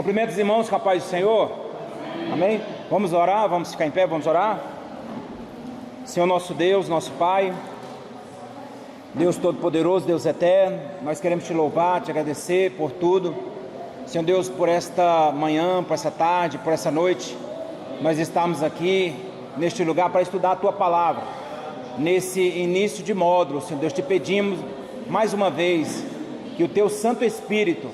Cumprimento os irmãos com a paz do Senhor. Amém? Vamos orar, vamos ficar em pé, vamos orar. Senhor nosso Deus, nosso Pai, Deus Todo-Poderoso, Deus Eterno, nós queremos te louvar, te agradecer por tudo. Senhor Deus, por esta manhã, por essa tarde, por essa noite, nós estamos aqui neste lugar para estudar a Tua Palavra. Nesse início de módulo, Senhor Deus, te pedimos mais uma vez que o Teu Santo Espírito,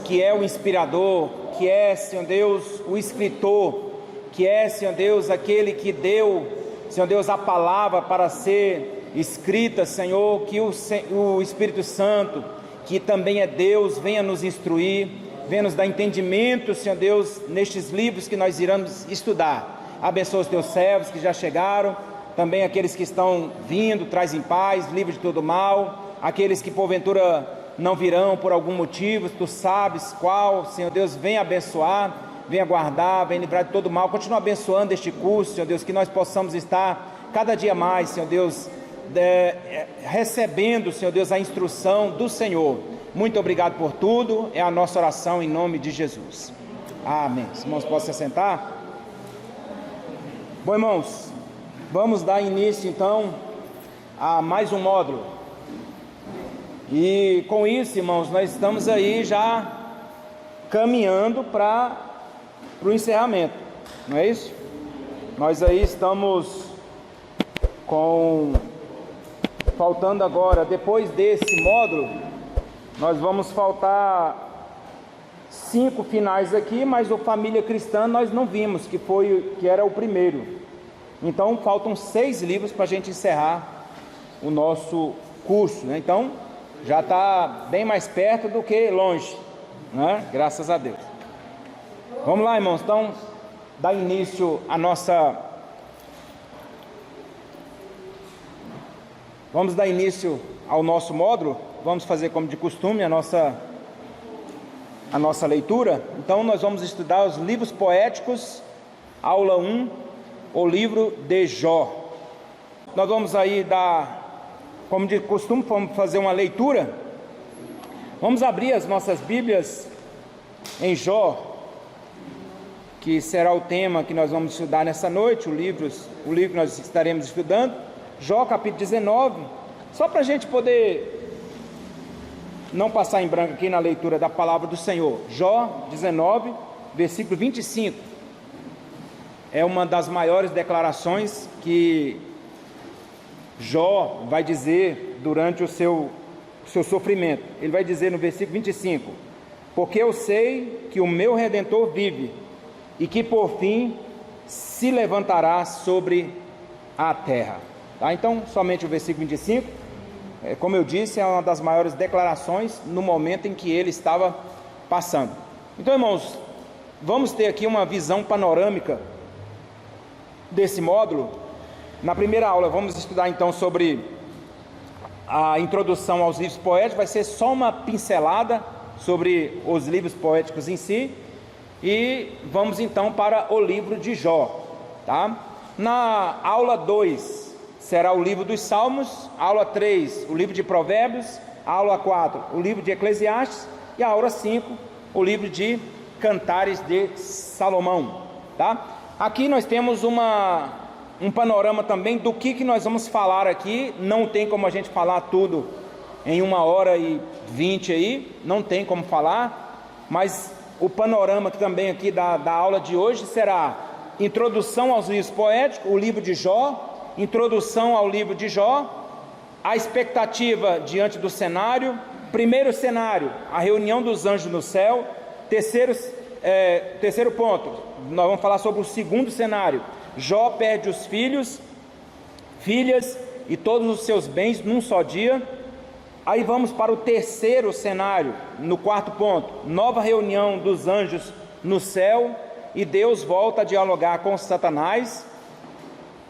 que é o inspirador, que é, Senhor Deus, o escritor, que é, Senhor Deus, aquele que deu, Senhor Deus, a palavra para ser escrita, Senhor, que o Espírito Santo, que também é Deus, venha nos instruir, venha nos dar entendimento, Senhor Deus, nestes livros que nós iremos estudar. Abençoa os Teus servos que já chegaram, também aqueles que estão vindo, traz em paz, livre de todo mal, aqueles que porventura não virão por algum motivo, Tu sabes qual, Senhor Deus, venha abençoar, venha guardar, venha livrar de todo mal, continua abençoando este curso, Senhor Deus, que nós possamos estar cada dia mais, Senhor Deus, recebendo, Senhor Deus, a instrução do Senhor. Muito obrigado por tudo, é a nossa oração em nome de Jesus. Amém. Os irmãos podem se sentar? Bom, irmãos, vamos dar início então a mais um módulo. E com isso, irmãos, nós estamos aí já caminhando para o encerramento, não é isso? Nós aí estamos faltando agora, depois desse módulo, nós vamos faltar 5 finais aqui, mas o Família Cristã nós não vimos, que era o primeiro. Então faltam 6 livros para a gente encerrar o nosso curso, né? Então já está bem mais perto do que longe, né? Graças a Deus. Vamos lá, irmãos, então dá início a nossa... Vamos dar início ao nosso módulo. Vamos fazer como de costume a nossa leitura. Então nós vamos estudar os livros poéticos, aula 1, o livro de Jó. Nós vamos aí como de costume, vamos fazer uma leitura. Vamos abrir as nossas Bíblias em Jó, que será o tema que nós vamos estudar nessa noite, o livro que nós estaremos estudando. Jó capítulo 19, só para a gente poder não passar em branco aqui na leitura da palavra do Senhor. Jó 19, versículo 25, é uma das maiores declarações que Jó vai dizer durante o seu sofrimento. Ele vai dizer no versículo 25: porque eu sei que o meu Redentor vive, e que por fim se levantará sobre a terra. Tá? Então, somente o versículo 25, como eu disse, é uma das maiores declarações no momento em que ele estava passando. Então, irmãos, vamos ter aqui uma visão panorâmica desse módulo. Na primeira aula vamos estudar então sobre a introdução aos livros poéticos, vai ser só uma pincelada sobre os livros poéticos em si, e vamos então para o livro de Jó, tá? Na aula 2 será o livro dos Salmos, aula 3 o livro de Provérbios, aula 4 o livro de Eclesiastes, e a aula 5 o livro de Cantares de Salomão, tá? Aqui nós temos um panorama também do que nós vamos falar aqui. Não tem como a gente falar tudo em 1h20 aí, não tem como falar, mas o panorama que também aqui da aula de hoje será introdução aos livros poéticos, o livro de Jó, introdução ao livro de Jó, a expectativa diante do cenário. Primeiro cenário, a reunião dos anjos no céu. Terceiro ponto, nós vamos falar sobre o segundo cenário. Jó perde os filhas e todos os seus bens num só dia. Aí vamos para o terceiro cenário, no quarto ponto, nova reunião dos anjos no céu, e Deus volta a dialogar com Satanás.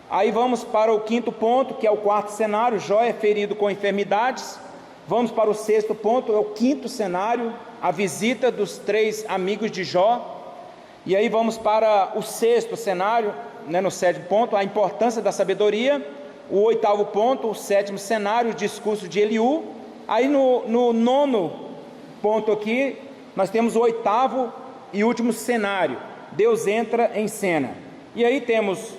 Aí vamos para o quinto ponto, que é o quarto cenário, Jó é ferido com enfermidades. Vamos para o sexto ponto, é o quinto cenário, a visita dos 3 amigos de Jó. E aí vamos para o sexto cenário, no 7º ponto, a importância da sabedoria. O 8º ponto, o 7º cenário, o discurso de Eliú. Aí no 9º ponto aqui, nós temos o 8º e último cenário. Deus entra em cena. E aí temos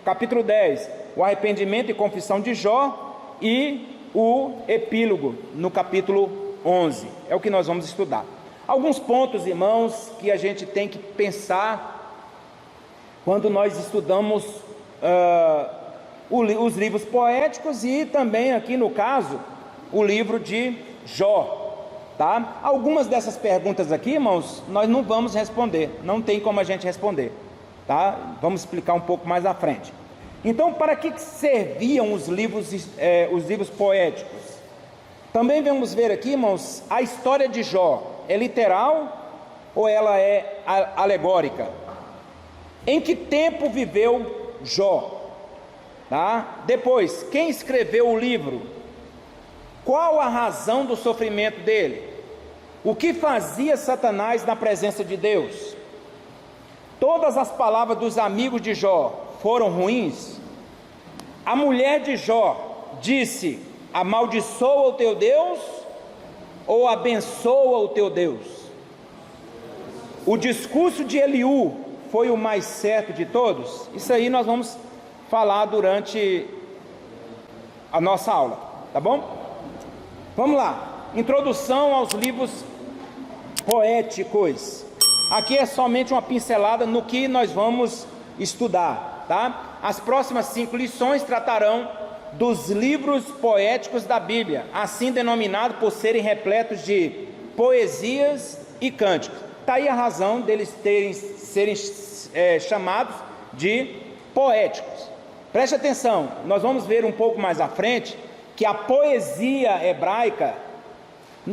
capítulo 10, o arrependimento e confissão de Jó, e o epílogo no capítulo 11. É o que nós vamos estudar. Alguns pontos, irmãos, que a gente tem que pensar quando nós estudamos os livros poéticos e também aqui no caso o livro de Jó. Tá? Algumas dessas perguntas aqui, irmãos, nós não vamos responder, não tem como a gente responder, tá? Vamos explicar um pouco mais à frente. Então, para que serviam os livros poéticos? Também vamos ver aqui, irmãos, a história de Jó é literal ou ela é alegórica? Em que tempo viveu Jó? Tá? Depois, quem escreveu o livro? Qual a razão do sofrimento dele? O que fazia Satanás na presença de Deus? Todas as palavras dos amigos de Jó foram ruins? A mulher de Jó disse: amaldiçoa o teu Deus ou abençoa o teu Deus? O discurso de Eliú foi o mais certo de todos? Isso aí nós vamos falar durante a nossa aula, tá bom? Vamos lá, introdução aos livros poéticos. Aqui é somente uma pincelada no que nós vamos estudar, tá? As próximas 5 lições tratarão dos livros poéticos da Bíblia, assim denominados por serem repletos de poesias e cânticos. Está aí a razão deles serem chamados de poéticos. Preste atenção, nós vamos ver um pouco mais à frente que a poesia hebraica,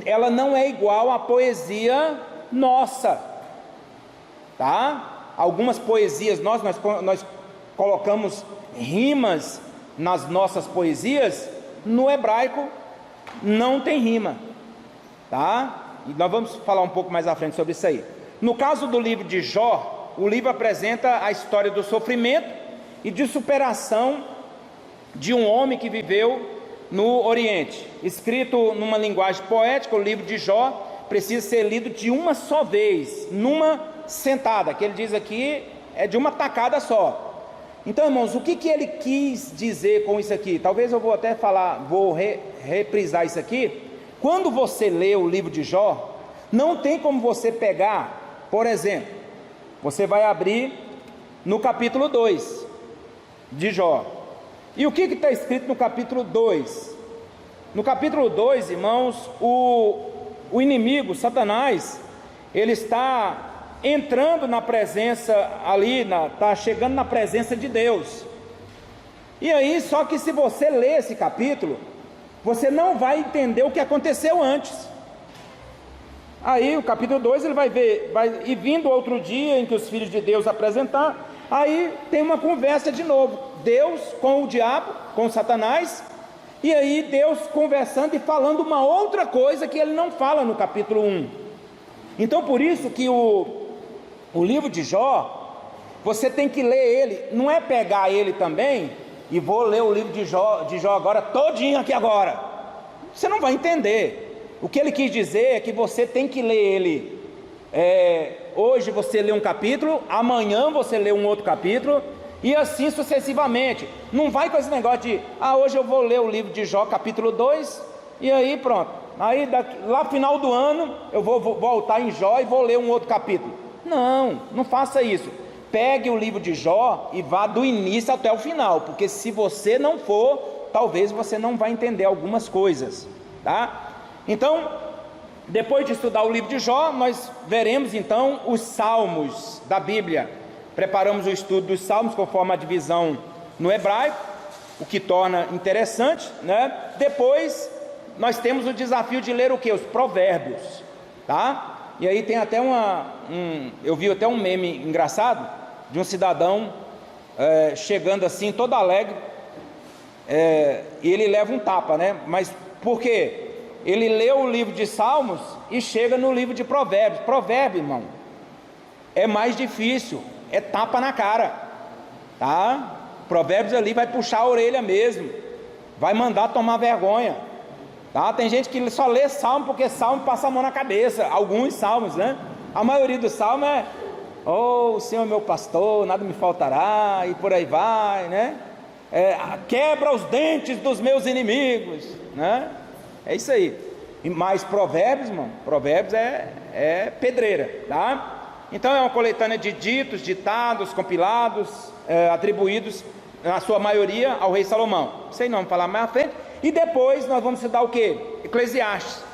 ela não é igual à poesia nossa, tá? Algumas poesias nós colocamos rimas nas nossas poesias, no hebraico não tem rima, tá? E nós vamos falar um pouco mais à frente sobre isso aí. No caso do livro de Jó, o livro apresenta a história do sofrimento e de superação de um homem que viveu no Oriente. Escrito numa linguagem poética, o livro de Jó precisa ser lido de uma só vez, numa sentada, que ele diz aqui é de uma tacada só. Então, irmãos, o que ele quis dizer com isso aqui? Talvez eu vou até falar, reprisar isso aqui. Quando você lê o livro de Jó, não tem como você pegar, por exemplo, você vai abrir no capítulo 2 de Jó. E o que está escrito no capítulo 2? No capítulo 2, irmãos, o inimigo, Satanás, ele está entrando na presença ali, está chegando na presença de Deus. E aí, só que se você ler esse capítulo, você não vai entender o que aconteceu antes. Aí o capítulo 2 ele vai ver, e vindo outro dia em que os filhos de Deus apresentar, aí tem uma conversa de novo, Deus com o diabo, com Satanás, e aí Deus conversando e falando uma outra coisa que ele não fala no capítulo 1. Então por isso que o livro de Jó, você tem que ler ele, não é pegar ele também, e vou ler o livro de Jó agora, todinho aqui agora, você não vai entender. O que ele quis dizer é que você tem que ler ele, hoje você lê um capítulo, amanhã você lê um outro capítulo, e assim sucessivamente. Não vai com esse negócio de, hoje eu vou ler o livro de Jó capítulo 2, e aí pronto, aí lá no final do ano, eu vou voltar em Jó e vou ler um outro capítulo. Não faça isso. Pegue o livro de Jó e vá do início até o final, porque se você não for, talvez você não vai entender algumas coisas, tá? Então, depois de estudar o livro de Jó, nós veremos então os salmos da Bíblia. Preparamos o estudo dos salmos conforme a divisão no hebraico, o que torna interessante, né? Depois nós temos o desafio de ler o que? Os provérbios, tá? E aí tem até eu vi até um meme engraçado de um cidadão chegando assim todo alegre, e ele leva um tapa, né? Mas por quê? Ele leu o livro de Salmos e chega no livro de Provérbios. Provérbio, irmão, é mais difícil, é tapa na cara, tá? Provérbios ali vai puxar a orelha mesmo, vai mandar tomar vergonha, tá? Tem gente que só lê Salmo porque Salmo passa a mão na cabeça, alguns salmos, né? A maioria do salmo é: oh, o Senhor é meu pastor, nada me faltará, e por aí vai, né? Quebra os dentes dos meus inimigos, né? É isso aí. Mas Provérbios, irmão, Provérbios é pedreira, tá? Então é uma coletânea de ditos, ditados, compilados, atribuídos na sua maioria ao rei Salomão. Sei não, vamos falar mais à frente. E depois nós vamos estudar o que? Eclesiastes.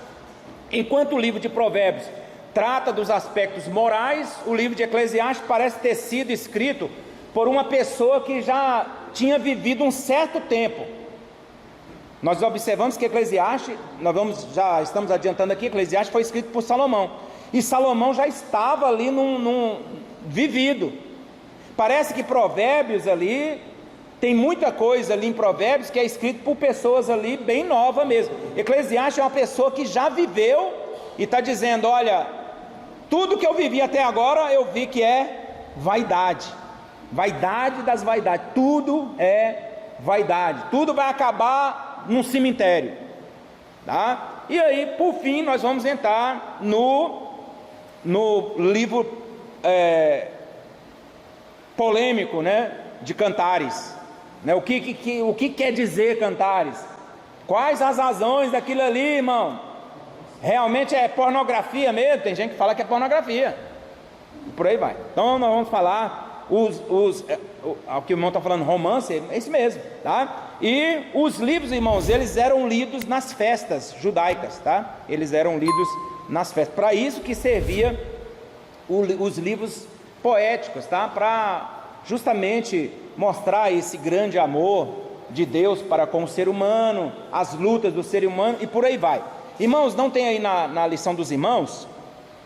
Enquanto o livro de Provérbios trata dos aspectos morais, o livro de Eclesiastes parece ter sido escrito por uma pessoa que já tinha vivido um certo tempo. Nós observamos que Eclesiastes, já estamos adiantando aqui, Eclesiastes foi escrito por Salomão, e Salomão já estava ali vivido. Parece que Provérbios ali, tem muita coisa ali em Provérbios que é escrito por pessoas ali bem novas mesmo. Eclesiastes é uma pessoa que já viveu e está dizendo: olha, tudo que eu vivi até agora eu vi que é vaidade, vaidade das vaidades, tudo é vaidade, tudo vai acabar num cemitério, tá? E aí, por fim, nós vamos entrar no livro polêmico, né, de Cantares, né? O que quer dizer Cantares? Quais as razões daquilo ali, irmão? Realmente é pornografia mesmo? Tem gente que fala que é pornografia, e por aí vai. Então nós vamos falar o que o irmão está falando, romance, é isso mesmo, tá? E os livros, irmãos, eles eram lidos nas festas judaicas, tá? Eles eram lidos nas festas. Para isso que servia os livros poéticos, tá? Para justamente mostrar esse grande amor de Deus para com o ser humano, as lutas do ser humano e por aí vai. Irmãos, não tem aí na lição dos irmãos,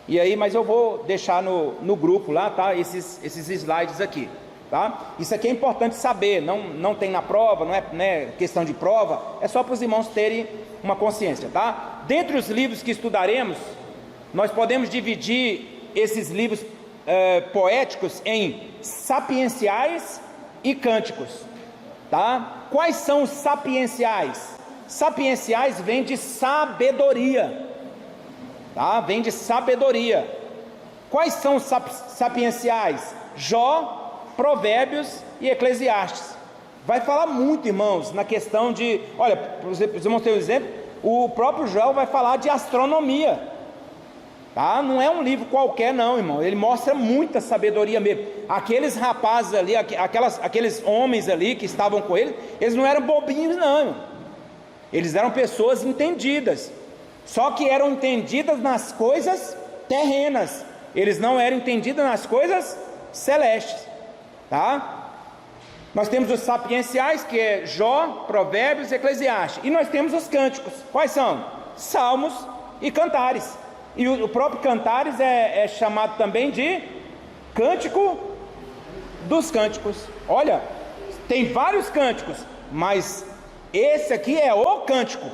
e aí, mas eu vou deixar no grupo lá, tá? Esses slides aqui, tá? Isso aqui é importante saber, não tem na prova, não é questão de prova, é só para os irmãos terem uma consciência, tá? Dentre os livros que estudaremos, nós podemos dividir esses livros poéticos em sapienciais e cânticos, tá? Quais são os sapienciais? Sapienciais vem de sabedoria, tá? Vem de sabedoria. Quais são os sapienciais? Jó, Provérbios e Eclesiastes. Vai falar muito, irmãos, na questão de, olha, para os irmãos terem um exemplo, o próprio Jó vai falar de astronomia, tá? Não é um livro qualquer não, irmão, ele mostra muita sabedoria mesmo. Aqueles rapazes ali, aqueles homens ali que estavam com ele, eles não eram bobinhos não, irmão. Eles eram pessoas entendidas, só que eram entendidas nas coisas terrenas, eles não eram entendidos nas coisas celestes, tá? Nós temos os sapienciais, que é Jó, Provérbios e Eclesiastes, e nós temos os cânticos. Quais são? Salmos e Cantares. E o próprio Cantares é chamado também de Cântico dos Cânticos. Olha, tem vários cânticos, mas esse aqui é o cântico,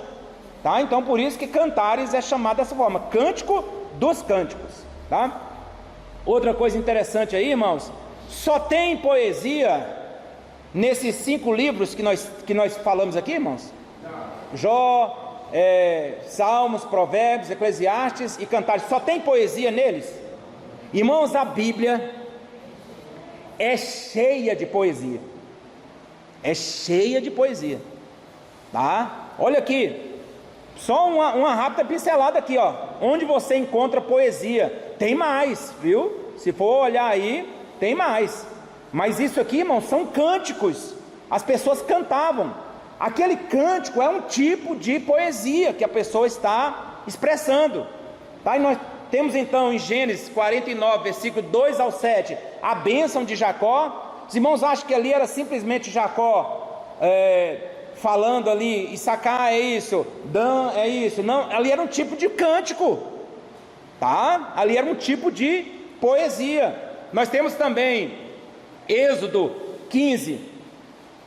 tá? Então por isso que Cantares é chamado dessa forma, Cântico dos Cânticos, tá? Outra coisa interessante aí, irmãos, só tem poesia nesses 5 livros que nós falamos aqui, irmãos? Jó, Salmos, Provérbios, Eclesiastes e Cantares, só tem poesia neles? Irmãos, a Bíblia é cheia de poesia, é cheia de poesia, tá? Olha aqui, só uma rápida pincelada aqui, ó, onde você encontra poesia. Tem mais, viu? Se for olhar aí, tem mais. Mas isso aqui, irmão, são cânticos. As pessoas cantavam. Aquele cântico é um tipo de poesia que a pessoa está expressando, tá? E nós temos então em Gênesis 49, versículo 2 ao 7, a bênção de Jacó. Os irmãos acham que ali era simplesmente Jacó falando ali, Issacar é isso, Dan é isso. Não, ali era um tipo de cântico, tá? Ali era um tipo de poesia. Nós temos também Êxodo 15,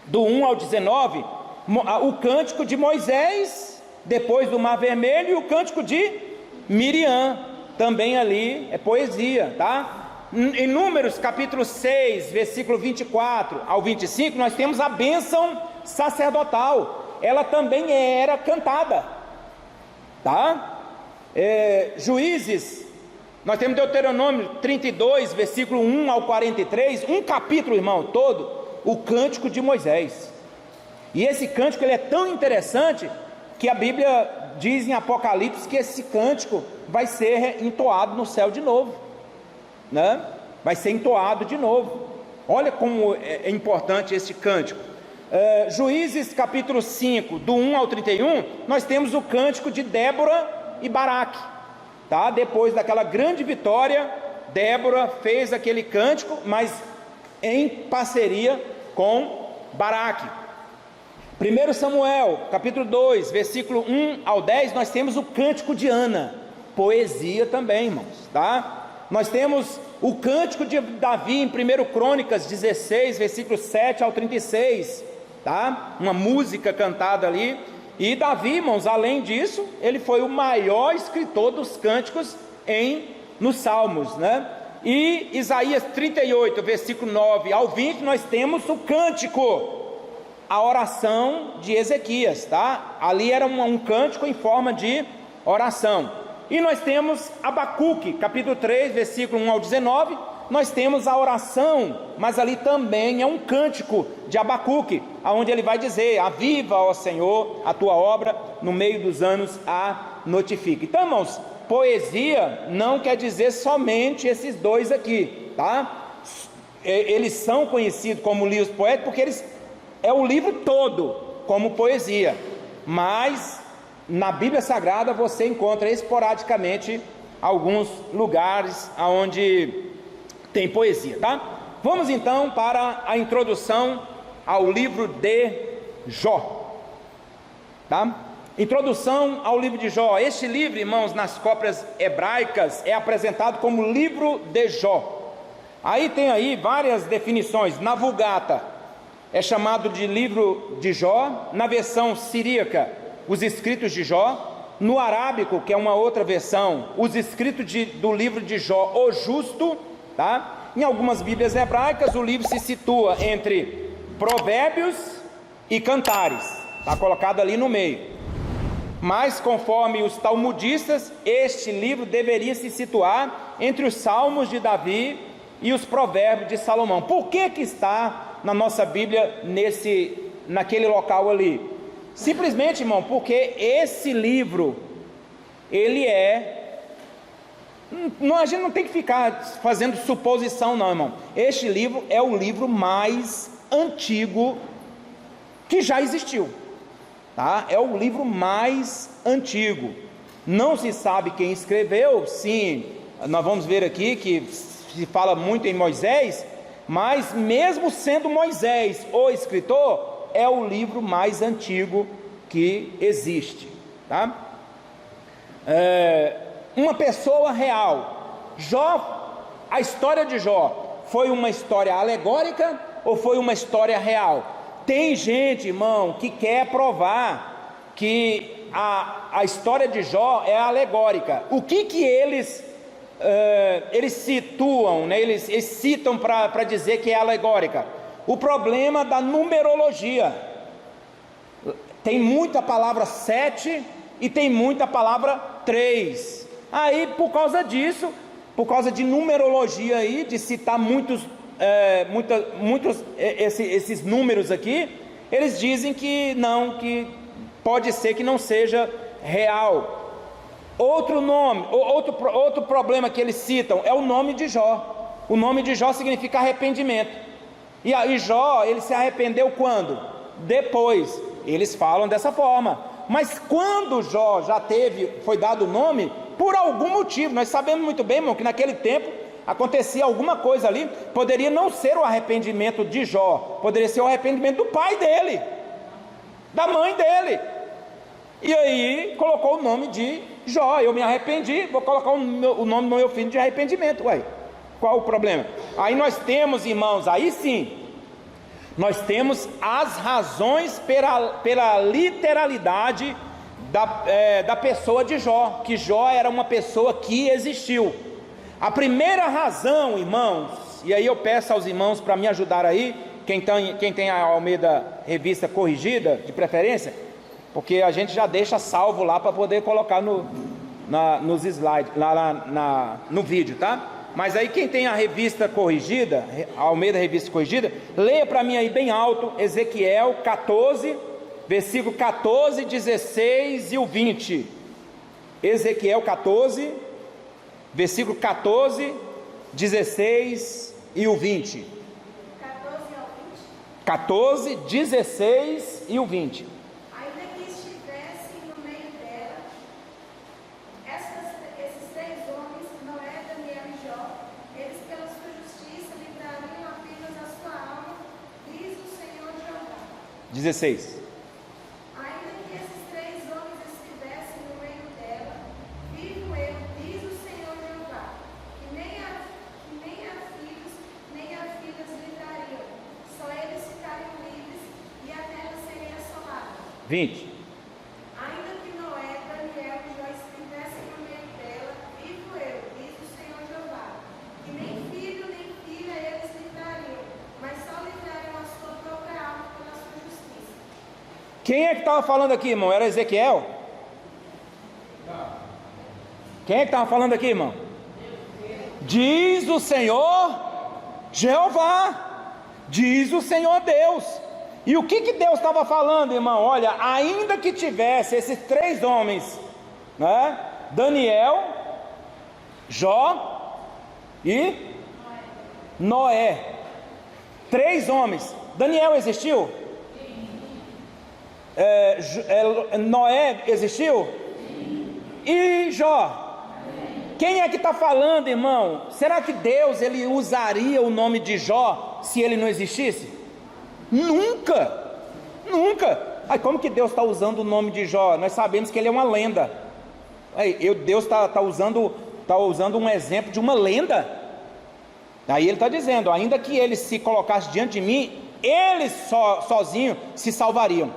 do 1 ao 19, o cântico de Moisés, depois do Mar Vermelho, e o cântico de Miriam, também ali é poesia, tá? Em Números capítulo 6, versículo 24 ao 25, nós temos a bênção sacerdotal, ela também Nós temos Deuteronômio 32, versículo 1 ao 43, um capítulo, irmão, todo, o cântico de Moisés. E esse cântico ele é tão interessante que a Bíblia diz em Apocalipse que esse cântico vai ser entoado no céu de novo, né? Vai ser entoado de novo. Olha como é importante esse cântico. Juízes capítulo 5, do 1 ao 31, nós temos o cântico de Débora e Baraque, tá? Depois daquela grande vitória, Débora fez aquele cântico, mas em parceria com Baraque. 1 Samuel, capítulo 2, versículo 1 ao 10, nós temos o cântico de Ana, poesia também, irmãos, tá? Nós temos o cântico de Davi em 1 Crônicas 16, versículo 7 ao 36, tá? Uma música cantada ali. E Davi, irmãos, além disso, ele foi o maior escritor dos cânticos nos Salmos, né? E Isaías 38, versículo 9 ao 20, nós temos o cântico, a oração de Ezequias, tá? Ali era um cântico em forma de oração. E nós temos Abacuque, capítulo 3, versículo 1 ao 19, nós temos a oração, mas ali também é um cântico de Abacuque, onde ele vai dizer: aviva, ó Senhor, a tua obra, no meio dos anos a notifica. Então, irmãos, poesia não quer dizer somente esses dois aqui, tá? Eles são conhecidos como livros poéticos porque é o livro todo como poesia, mas na Bíblia Sagrada você encontra esporadicamente alguns lugares onde tem poesia, tá? Vamos então para a introdução ao livro de Jó, tá? Introdução ao livro de Jó. Este livro, irmãos, nas cópias hebraicas é apresentado como livro de Jó. Aí tem aí várias definições. Na Vulgata é chamado de livro de Jó, na versão siríaca, os escritos de Jó, no arábico, que é uma outra versão, os escritos do livro de Jó, o justo, tá? Em algumas bíblias hebraicas o livro se situa entre Provérbios e Cantares, está colocado ali no meio, mas conforme os talmudistas, este livro deveria se situar entre os Salmos de Davi e os Provérbios de Salomão. Por que está na nossa Bíblia naquele local ali? Simplesmente, irmão, porque esse livro, ele a gente não tem que ficar fazendo suposição não, irmão. Este livro é o livro mais antigo que já existiu, tá? É o livro mais antigo. Não se sabe quem escreveu. Sim, nós vamos ver aqui que se fala muito em Moisés, mas mesmo sendo Moisés o escritor, é o livro mais antigo que existe, tá? Uma pessoa real. Jó, a história de Jó foi uma história alegórica ou foi uma história real? Tem gente, irmão, que quer provar que a história de Jó é alegórica. O que eles situam, né? Eles citam para dizer que é alegórica? O problema da numerologia. Tem muita palavra 7 e tem muita palavra 3. Aí, por causa disso, por causa de numerologia aí, de citar muitos esses números aqui, eles dizem que não, que pode ser que não seja real. Outro problema que eles citam é o nome de Jó. O nome de Jó significa arrependimento. E aí Jó, ele se arrependeu quando? Depois. Eles falam dessa forma. Mas quando Jó já foi dado o nome, por algum motivo, nós sabemos muito bem, irmão, que naquele tempo acontecia alguma coisa ali. Poderia não ser o arrependimento de Jó, poderia ser o arrependimento do pai dele, da mãe dele. E aí colocou o nome de Jó. Eu me arrependi, vou colocar o nome do meu filho de arrependimento. Ué, qual o problema? Aí nós temos, irmãos, aí sim, nós temos as razões pela literalidade da pessoa de Jó, que Jó era uma pessoa que existiu. A primeira razão, irmãos, e aí eu peço aos irmãos para me ajudar aí, quem tem a Almeida Revista Corrigida, de preferência, porque a gente já deixa salvo lá para poder colocar nos slides, no vídeo, tá? Mas aí quem tem a revista corrigida, Almeida Revista Corrigida, leia para mim aí bem alto, Ezequiel 14, versículo 14, 16 e o 20. Ezequiel 14, versículo 14, 16 e o 20. 14 ao 20. 14, 16 e o 20. Ainda que estivessem no meio dela, esses três homens, Noé, Daniel e Jó, eles pela sua justiça livrariam apenas a sua alma, diz o Senhor Jeová. 16. Ainda que esses três homens estivessem no meio dela, vivo eu, diz o Senhor Jeová, que nem a filhos, nem a filhas livrariam, só eles ficariam livres e a terra seria assolada. 20. Ainda que Noé, Daniel e Jó estivessem no meio dela, vivo eu, diz o Senhor Jeová, que nem filho nem filha eles livrariam, mas só livrariam a sua própria alma pela sua justiça. Quem é que estava falando aqui, irmão? Era Ezequiel? Quem é que estava falando aqui, irmão? Diz o Senhor Jeová, diz o Senhor Deus. E o que Deus estava falando, irmão? Olha, ainda que tivesse esses três homens, né? Daniel, Jó e Noé. Três homens. Daniel existiu? Noé existiu? E Jó? Quem é que está falando, irmão? Será que Deus ele usaria o nome de Jó se ele não existisse? Nunca, nunca. Aí como que Deus está usando o nome de Jó? Nós sabemos que ele é uma lenda. Aí, Deus está usando um exemplo de uma lenda. Aí ele está dizendo, ainda que eles se colocassem diante de mim, eles sozinhos se salvariam,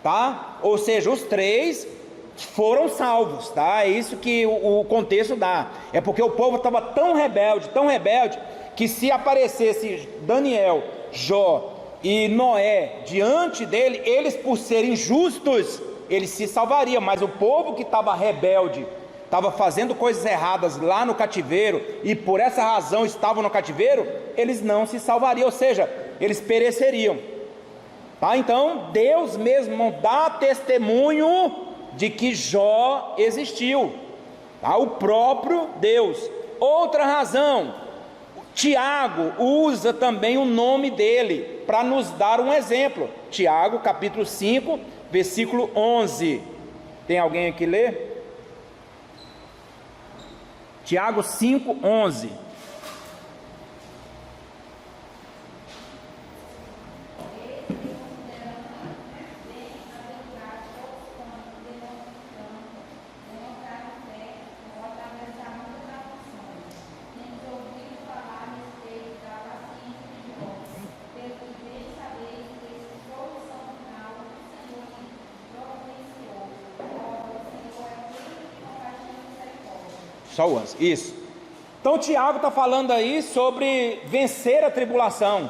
tá? Ou seja, os três foram salvos, tá? É isso que o contexto dá. É porque o povo estava tão rebelde, que se aparecesse Daniel, Jó e Noé diante dele, eles por serem justos, eles se salvariam, mas o povo que estava rebelde, estava fazendo coisas erradas lá no cativeiro, e por essa razão estavam no cativeiro, eles não se salvariam, ou seja, eles pereceriam, tá? Então Deus mesmo dá testemunho de que Jó existiu, tá? O próprio Deus. Outra razão, Tiago usa também o nome dele para nos dar um exemplo. Tiago capítulo 5, versículo 11. Tem alguém aqui ler? Tiago 5, 11. Só o 11, isso. Então Tiago está falando aí sobre vencer a tribulação,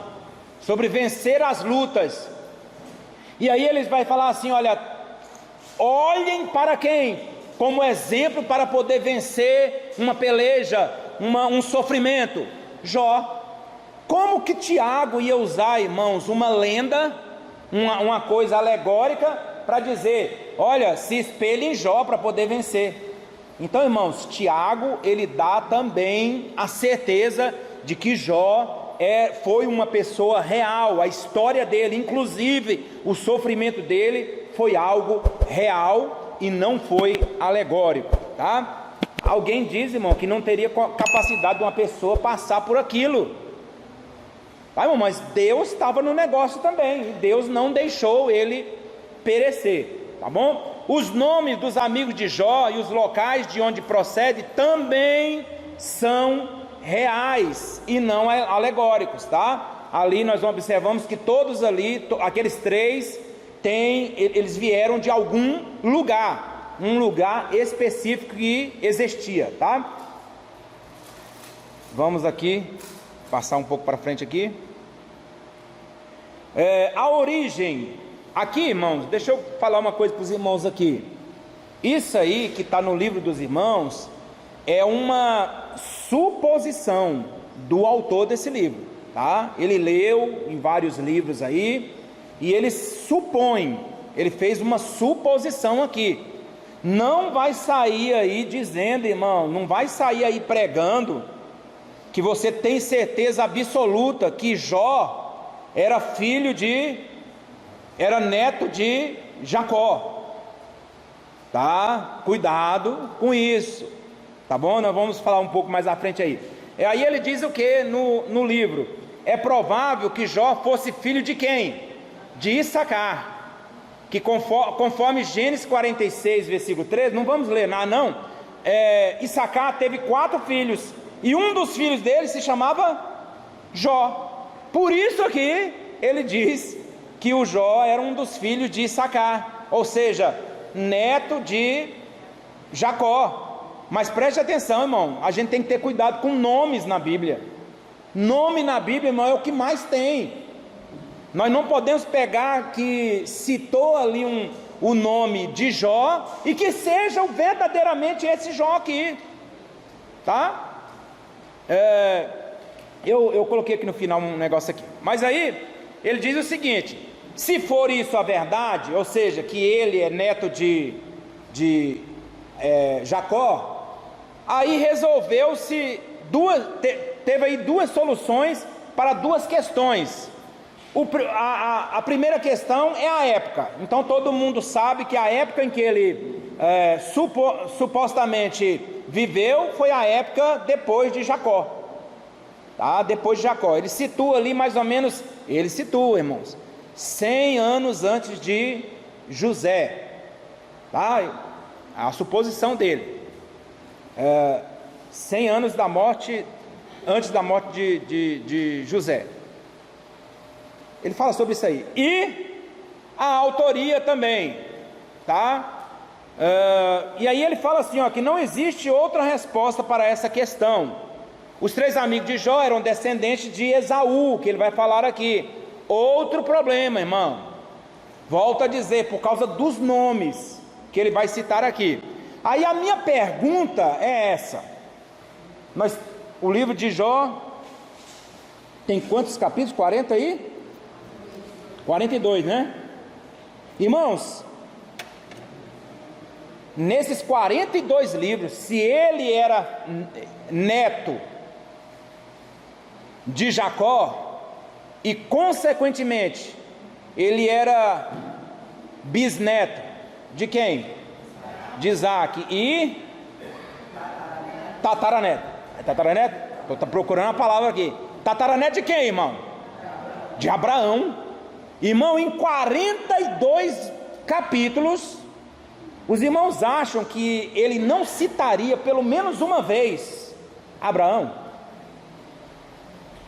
sobre vencer as lutas. E aí ele vai falar assim, olha, olhem para quem? Como exemplo para poder vencer uma peleja, um sofrimento. Jó. Como que Tiago ia usar, irmãos, uma lenda, uma coisa alegórica, para dizer, olha, se espelhe em Jó para poder vencer. Então, irmãos, Tiago, ele dá também a certeza de que Jó foi uma pessoa real, a história dele, inclusive o sofrimento dele foi algo real e não foi alegórico, tá? Alguém diz, irmão, que não teria capacidade de uma pessoa passar por aquilo, tá, irmão? Mas Deus estava no negócio também, e Deus não deixou ele perecer, tá bom? Os nomes dos amigos de Jó e os locais de onde procede também são reais e não alegóricos, tá? Ali nós observamos que todos ali, aqueles três, eles vieram de algum lugar, um lugar específico que existia, tá? Vamos aqui, passar um pouco para frente aqui. A origem... Aqui, irmãos, deixa eu falar uma coisa para os irmãos aqui. Isso aí que está no livro dos Irmãos é uma suposição do autor desse livro, tá? Ele leu em vários livros aí e ele supõe, ele fez uma suposição aqui. Não vai sair aí dizendo, irmão, não vai sair aí pregando que você tem certeza absoluta que Jó era neto de Jacó. Tá? Cuidado com isso, tá bom? Nós vamos falar um pouco mais à frente aí. Aí ele diz o que no livro? É provável que Jó fosse filho de quem? De Issacar, que conforme Gênesis 46, versículo 13, não vamos ler nada não, Issacar teve 4 filhos, e um dos filhos dele se chamava Jó. Por isso aqui ele diz que o Jó era um dos filhos de Issacar, ou seja, neto de Jacó. Mas preste atenção, irmão, a gente tem que ter cuidado com nomes na Bíblia. Nome na Bíblia, irmão, é o que mais tem. Nós não podemos pegar que citou ali o nome de Jó e que seja verdadeiramente esse Jó aqui, tá? Eu coloquei aqui no final um negócio aqui, mas aí ele diz o seguinte: se for isso a verdade, ou seja, que ele é neto de Jacó, aí resolveu-se teve aí 2 soluções para 2 questões. A primeira questão é a época. Então todo mundo sabe que a época em que ele supostamente viveu foi a época depois de Jacó, tá? Depois de Jacó, ele situa ali mais ou menos, irmãos, 100 anos antes de José, tá? A suposição dele, 100 anos da morte, antes da morte de José. Ele fala sobre isso aí. E a autoria também, tá? E aí ele fala assim, ó, que não existe outra resposta para essa questão. Os 3 amigos de Jó eram descendentes de Esaú, que ele vai falar aqui. Outro problema, irmão, volto a dizer, por causa dos nomes que ele vai citar aqui. Aí a minha pergunta é essa: o livro de Jó tem quantos capítulos? 40 aí? 42, né? Irmãos, nesses 42 livros, se ele era neto de Jacó e consequentemente ele era bisneto de quem? De Isaac e tataraneto. É tataraneto? Estou procurando a palavra aqui. Tataraneto de quem, irmão? De Abraão. Irmão, em 42 capítulos, os irmãos acham que ele não citaria pelo menos uma vez Abraão?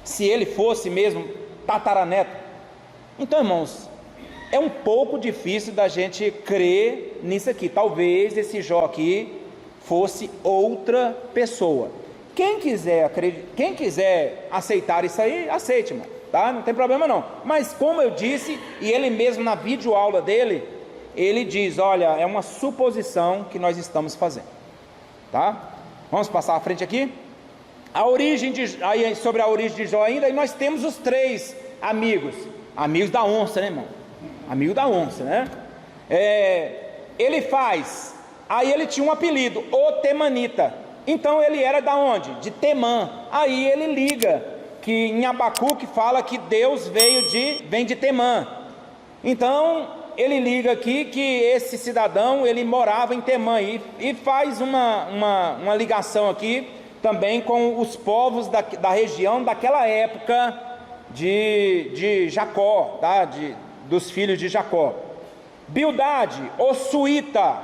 Se ele fosse mesmo tataraneto. Então, irmãos, é um pouco difícil da gente crer nisso aqui. Talvez esse Jó aqui fosse outra pessoa. Quem quiser aceitar isso aí, aceite, irmão. Tá? Não tem problema não, mas como eu disse, e ele mesmo na videoaula dele, ele diz, olha, é uma suposição que nós estamos fazendo, tá? Vamos passar à frente aqui. Sobre a origem de Jó ainda, e nós temos os 3 amigos da onça, né, irmão? Amigo da onça, né? Aí ele tinha um apelido, o Temanita. Então ele era da onde? De Temã. Aí ele liga que em Abacuque fala que Deus vem de Temã. Então ele liga aqui que esse cidadão ele morava em Temã e faz uma ligação aqui também com os povos da região daquela época de Jacó, tá? Dos filhos de Jacó. Bildade, ou Suíta.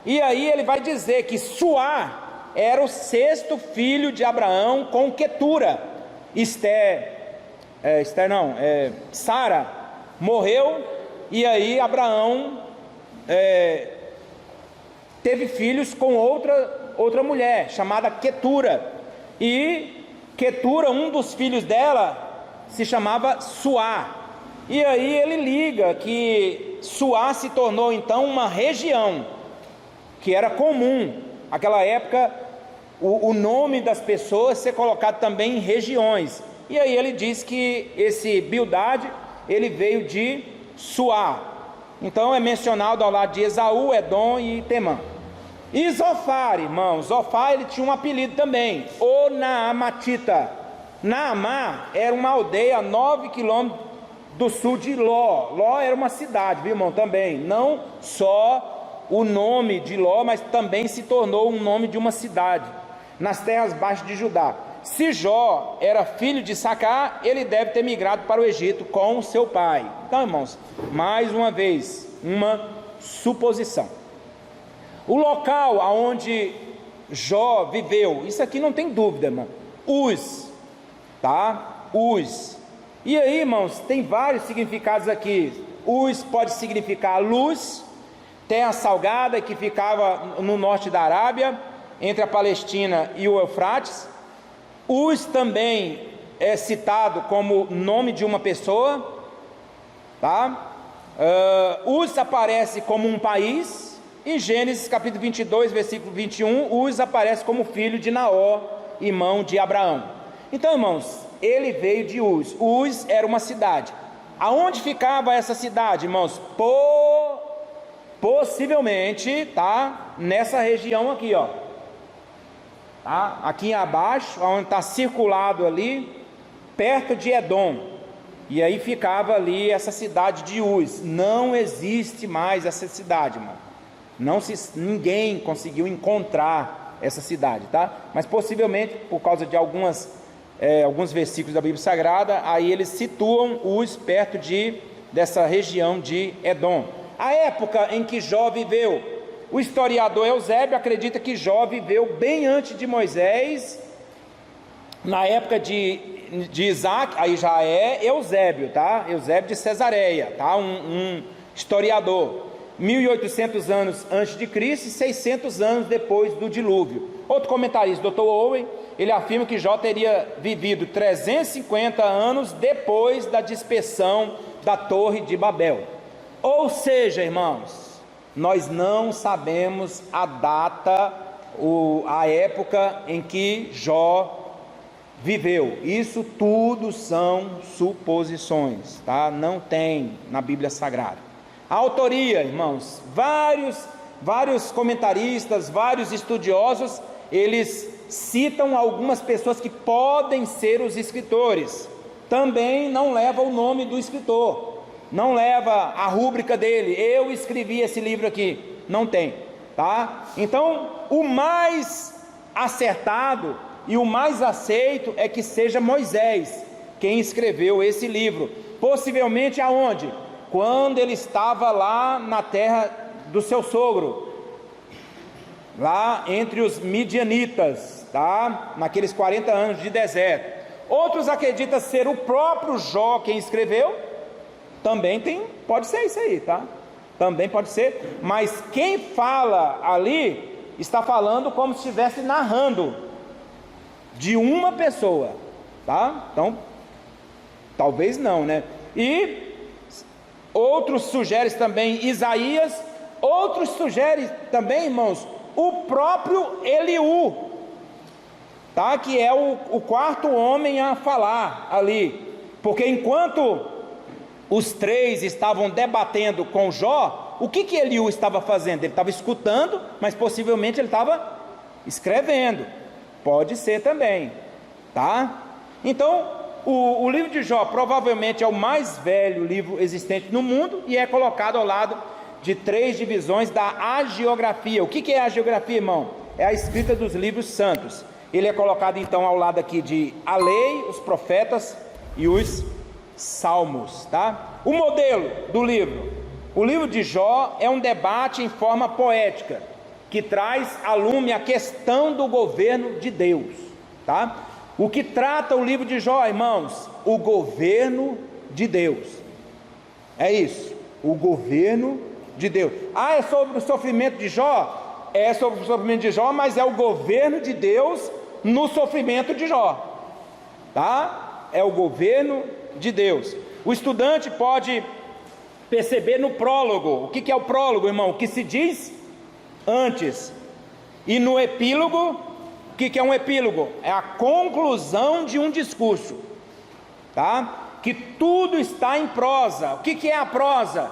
E aí ele vai dizer que Suá era o 6º filho de Abraão com Quetura. Sara morreu, e aí Abraão teve filhos com outra mulher, chamada Quetura, e Quetura, um dos filhos dela, se chamava Suá, e aí ele liga que Suá se tornou então uma região, que era comum, naquela época, o nome das pessoas ser colocado também em regiões. E aí ele diz que esse Bildade, ele veio de Suá. Então é mencionado ao lado de Esaú, Edom e Temã. E Zofar, irmãos, Zofar ele tinha um apelido também, o Naamatita. Naamá era uma aldeia a 9 quilômetros do sul de Ló. Ló era uma cidade, viu, irmão, também. Não só o nome de Ló, mas também se tornou um nome de uma cidade, nas terras baixas de Judá. Se Jó era filho de Sacar, ele deve ter migrado para o Egito com seu pai. Então, irmãos, mais uma vez, uma suposição. O local aonde Jó viveu, isso aqui não tem dúvida, irmão. Uz, tá? Uz. E aí, irmãos, tem vários significados aqui. Uz pode significar luz, terra salgada, que ficava no norte da Arábia, entre a Palestina e o Eufrates. Uz também é citado como nome de uma pessoa, tá? Uz aparece como um país. Em Gênesis capítulo 22, versículo 21, Uz aparece como filho de Naor, irmão de Abraão. Então, irmãos, ele veio de Uz. Uz era uma cidade. Aonde ficava essa cidade, irmãos? Possivelmente, tá? Nessa região aqui, ó. Tá? Aqui abaixo, onde está circulado ali, perto de Edom. E aí ficava ali essa cidade de Uz. Não existe mais essa cidade, irmão. Ninguém conseguiu encontrar essa cidade, tá? Mas possivelmente, por causa de alguns versículos da Bíblia Sagrada, aí eles situam Uz perto dessa região de Edom. A época em que Jó viveu, o historiador Eusébio acredita que Jó viveu bem antes de Moisés, na época de Isaac. Aí já é Eusébio, tá? Eusébio de Cesareia, tá? Um historiador. 1800 anos antes de Cristo e 600 anos depois do dilúvio. Outro comentarista, Dr. Owen, ele afirma que Jó teria vivido 350 anos depois da dispersão da Torre de Babel. Ou seja, irmãos, nós não sabemos a data, a época em que Jó viveu. Isso tudo são suposições, tá? Não tem na Bíblia Sagrada. A autoria, irmãos, vários comentaristas, vários estudiosos, eles citam algumas pessoas que podem ser os escritores. Também não leva o nome do escritor, não leva a rúbrica dele, eu escrevi esse livro aqui, não tem, tá? Então, o mais acertado e o mais aceito é que seja Moisés quem escreveu esse livro, possivelmente aonde? Quando ele estava lá na terra do seu sogro, lá entre os midianitas, tá? Naqueles 40 anos de deserto. Outros acreditam ser o próprio Jó quem escreveu. Também pode ser isso aí, tá? Também pode ser, mas quem fala ali, está falando como se estivesse narrando de uma pessoa, tá? Então, talvez não, né? E outros sugerem também Isaías, outros sugerem também, irmãos, o próprio Eliú, tá? Que é o quarto homem a falar ali, porque enquanto os três estavam debatendo com Jó, o que Eliú estava fazendo? Ele estava escutando, mas possivelmente ele estava escrevendo, pode ser também, tá? Então, o livro de Jó provavelmente é o mais velho livro existente no mundo e é colocado ao lado de 3 divisões da hagiografia. O que é a hagiografia, irmão? É a escrita dos livros santos. Ele é colocado então ao lado aqui de a lei, os profetas e os salmos, tá? O modelo do livro. O livro de Jó é um debate em forma poética, que traz à lume a questão do governo de Deus, tá? O que trata o livro de Jó, irmãos? O governo de Deus. É isso, o governo de Deus. É sobre o sofrimento de Jó? É sobre o sofrimento de Jó, mas é o governo de Deus no sofrimento de Jó, tá? É o governo de Deus. O estudante pode perceber no prólogo. O que é o prólogo, irmão? O que se diz antes. E no epílogo, o que é um epílogo? É a conclusão de um discurso, tá? Que tudo está em prosa. O que é a prosa?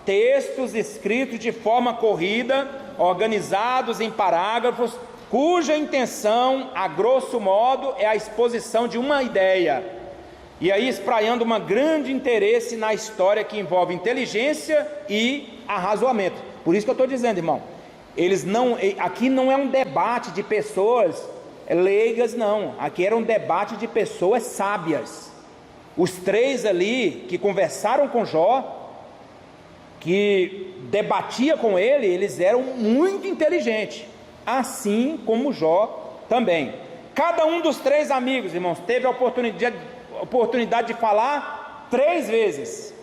Textos escritos de forma corrida, organizados em parágrafos, cuja intenção, a grosso modo, é a exposição de uma ideia, e aí espraiando um grande interesse na história que envolve inteligência e arrazoamento. Por isso que eu estou dizendo, irmão, aqui não é um debate de pessoas leigas, não. Aqui era um debate de pessoas sábias. Os três ali que conversaram com Jó, que debatia com ele, eles eram muito inteligentes, assim como Jó também. Cada um dos três amigos, irmãos, teve a oportunidade de falar 3 vezes.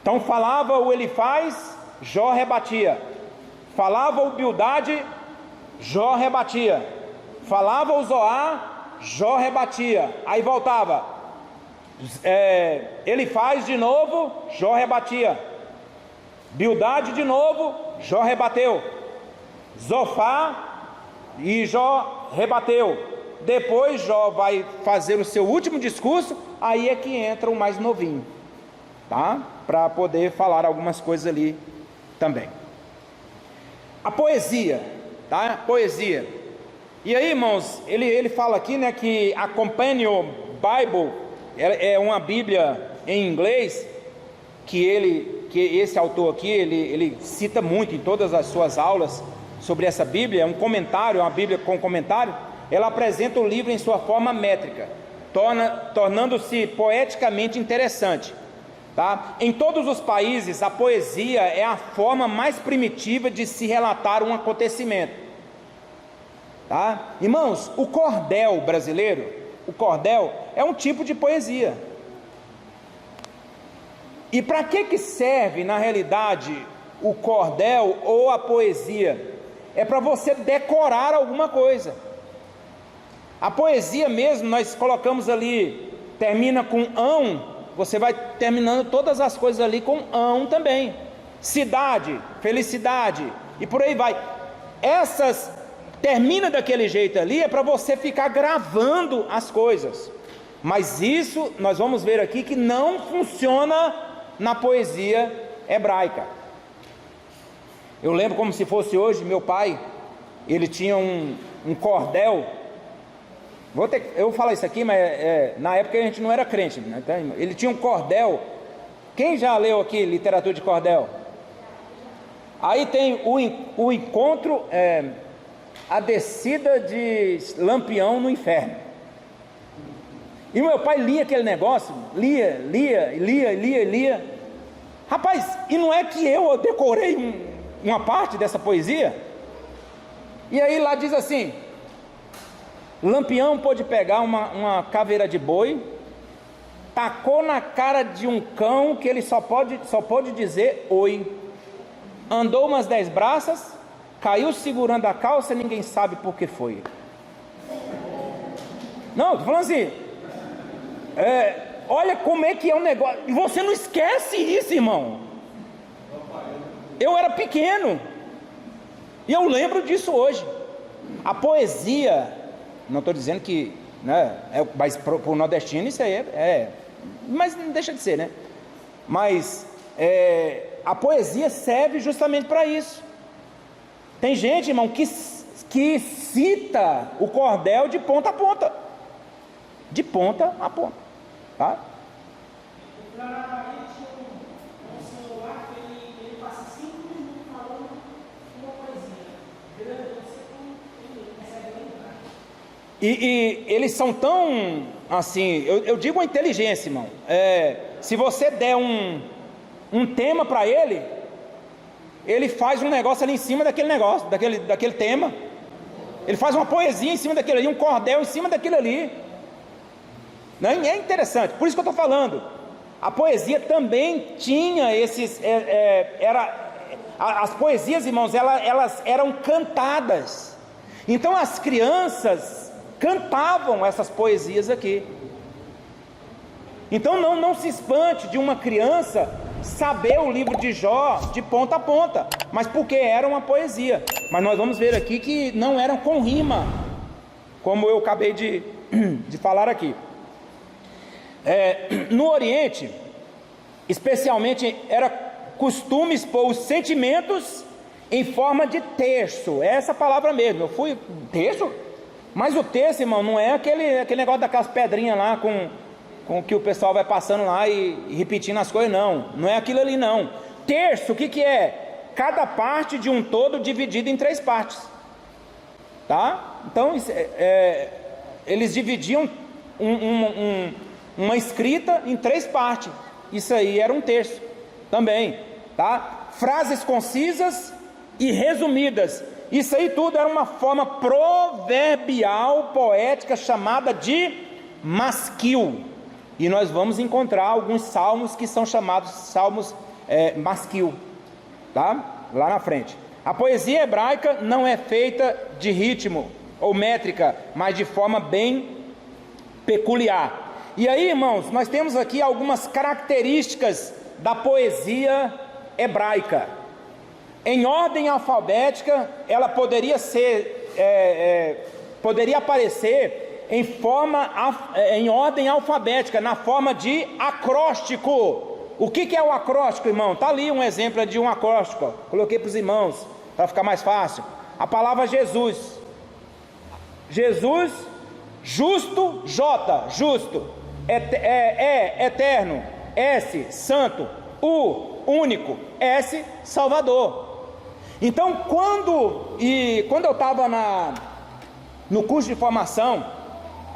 Então falava o Elifaz, Jó rebatia. Falava o Bildade, Jó rebatia. Falava o Zoar, Jó rebatia. Aí voltava, Elifaz de novo, Jó rebatia. Bildade de novo, Jó rebateu. Zofar e Jó rebateu. Depois Jó vai fazer o seu último discurso, aí é que entra o mais novinho, tá? Para poder falar algumas coisas ali também. A poesia, tá? Poesia. E aí, irmãos, ele fala aqui, né, que a Companion Bible é uma Bíblia em inglês que esse autor aqui, ele cita muito em todas as suas aulas sobre essa Bíblia. É um comentário, é uma Bíblia com comentário. Ela apresenta o livro em sua forma métrica, tornando-se poeticamente interessante, tá? Em todos os países, a poesia é a forma mais primitiva de se relatar um acontecimento, tá? Irmãos, o cordel brasileiro, o cordel é um tipo de poesia. E para que serve, na realidade, o cordel ou a poesia? É para você decorar alguma coisa. A poesia mesmo, nós colocamos ali, termina com ão, você vai terminando todas as coisas ali com ão também. Cidade, felicidade, e por aí vai. Essas, termina daquele jeito ali, é para você ficar gravando as coisas. Mas isso, nós vamos ver aqui, que não funciona na poesia hebraica. Eu lembro como se fosse hoje, meu pai, ele tinha um cordel. Eu vou falar isso aqui, mas na época a gente não era crente, né? Ele tinha um cordel. Quem já leu aqui literatura de cordel? Aí tem o encontro, a descida de Lampião no inferno. E meu pai lia aquele negócio, lia. Rapaz, e não é que eu decorei uma parte dessa poesia? E aí lá diz assim: Lampião pôde pegar uma caveira de boi, tacou na cara de um cão que ele só pode dizer oi, andou umas 10 braças, caiu segurando a calça, ninguém sabe por que foi. Não, estou falando assim, olha como é que é um negócio, e você não esquece isso, irmão. Eu era pequeno, e eu lembro disso hoje. A poesia, não estou dizendo que, né, mas para o nordestino isso aí mas não deixa de ser, né? Mas a poesia serve justamente para isso. Tem gente, irmão, que cita o cordel de ponta a ponta, tá? E eles são tão, assim, eu digo a inteligência, irmão. Se você der um tema para ele faz um negócio ali em cima daquele negócio, daquele tema. Ele faz uma poesia em cima daquele ali, um cordel em cima daquele ali. Não é interessante, por isso que eu estou falando. A poesia também tinha esses, as poesias, irmãos, elas eram cantadas. Então as crianças cantavam essas poesias aqui. Então não se espante de uma criança saber o livro de Jó de ponta a ponta, mas porque era uma poesia. Mas nós vamos ver aqui que não eram com rima, como eu acabei de falar aqui. No Oriente, especialmente, era costume expor os sentimentos em forma de terço. É essa palavra mesmo. Eu fui terço? Mas o terço, irmão, não é aquele negócio daquelas pedrinhas lá com que o pessoal vai passando lá e repetindo as coisas, não. Não é aquilo ali, não. Terço, o que é? Cada parte de um todo dividido em 3 partes. Tá? Então, eles dividiam uma escrita em 3 partes. Isso aí era um terço também. Tá? Frases concisas e resumidas. Isso aí tudo era uma forma proverbial, poética, chamada de masquil. E nós vamos encontrar alguns salmos que são chamados salmos masquil, tá? Lá na frente. A poesia hebraica não é feita de ritmo ou métrica, mas de forma bem peculiar. E aí, irmãos, nós temos aqui algumas características da poesia hebraica. Em ordem alfabética, ela poderia aparecer em ordem alfabética, na forma de acróstico. O que é o acróstico, irmão? Está ali um exemplo de um acróstico. Coloquei para os irmãos, para ficar mais fácil. A palavra Jesus. Jesus, justo, J, justo. Eterno. S, santo. U, único. S, Salvador. Então, quando eu estava no curso de formação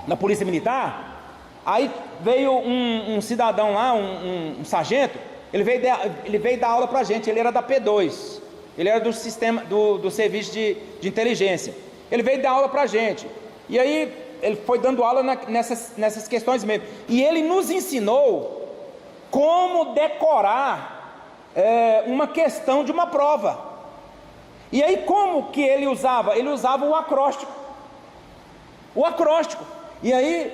na Polícia Militar, aí veio um cidadão lá, um sargento, ele veio dar aula para a gente. Ele era da P2, ele era do sistema do serviço de inteligência. Ele veio dar aula para a gente, e aí ele foi dando aula nessas questões mesmo, e ele nos ensinou como decorar uma questão de uma prova. E aí como que ele usava? Ele usava o acróstico. O acróstico. E aí,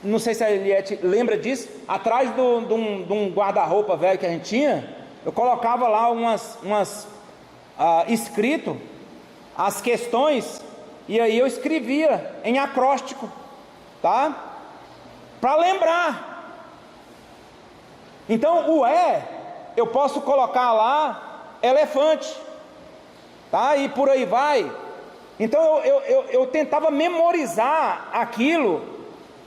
não sei se a Eliette lembra disso, atrás de um guarda-roupa velho que a gente tinha, eu colocava lá escrito as questões, e aí eu escrevia em acróstico, tá? Para lembrar. Então, eu posso colocar lá elefante, tá? E por aí vai. Então eu tentava memorizar aquilo,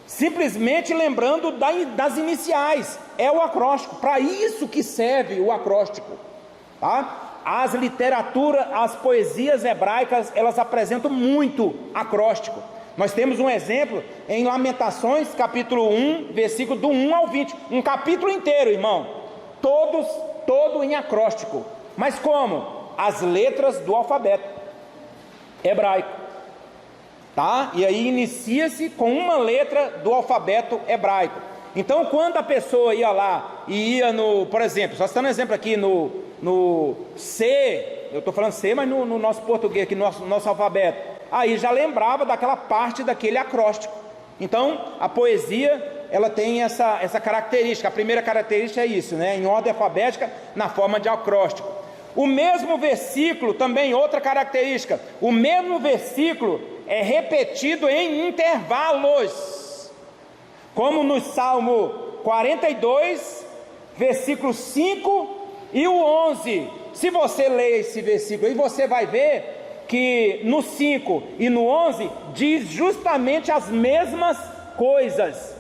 simplesmente lembrando das iniciais. É o acróstico, para isso que serve o acróstico, tá? As poesias hebraicas, elas apresentam muito acróstico. Nós temos um exemplo em Lamentações, capítulo 1, versículo do 1 ao 20, um capítulo inteiro, irmão, todo em acróstico. Mas como? As letras do alfabeto hebraico, tá? E aí inicia-se com uma letra do alfabeto hebraico. Então, quando a pessoa ia lá e ia por exemplo, só citando um exemplo aqui no C, eu estou falando C, mas no nosso português aqui, no nosso alfabeto, aí já lembrava daquela parte daquele acróstico. Então, a poesia, ela tem essa característica. A primeira característica é isso, né? Em ordem alfabética, na forma de acróstico. O mesmo versículo, também outra característica, o mesmo versículo é repetido em intervalos, como no Salmo 42, versículo 5 e o 11. Se você ler esse versículo aí, você vai ver que no 5 e no 11 diz justamente as mesmas coisas.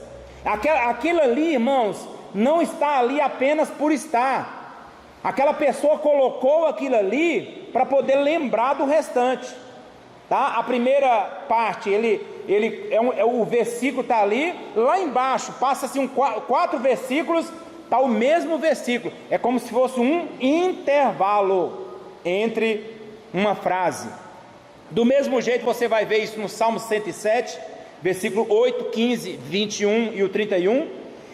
Aquilo ali, irmãos, não está ali apenas por estar. Aquela pessoa colocou aquilo ali para poder lembrar do restante, tá? A primeira parte, o versículo está ali, lá embaixo passa-se 4 versículos, está o mesmo versículo. É como se fosse um intervalo entre uma frase. Do mesmo jeito você vai ver isso no Salmo 107, versículo 8, 15, 21 e o 31.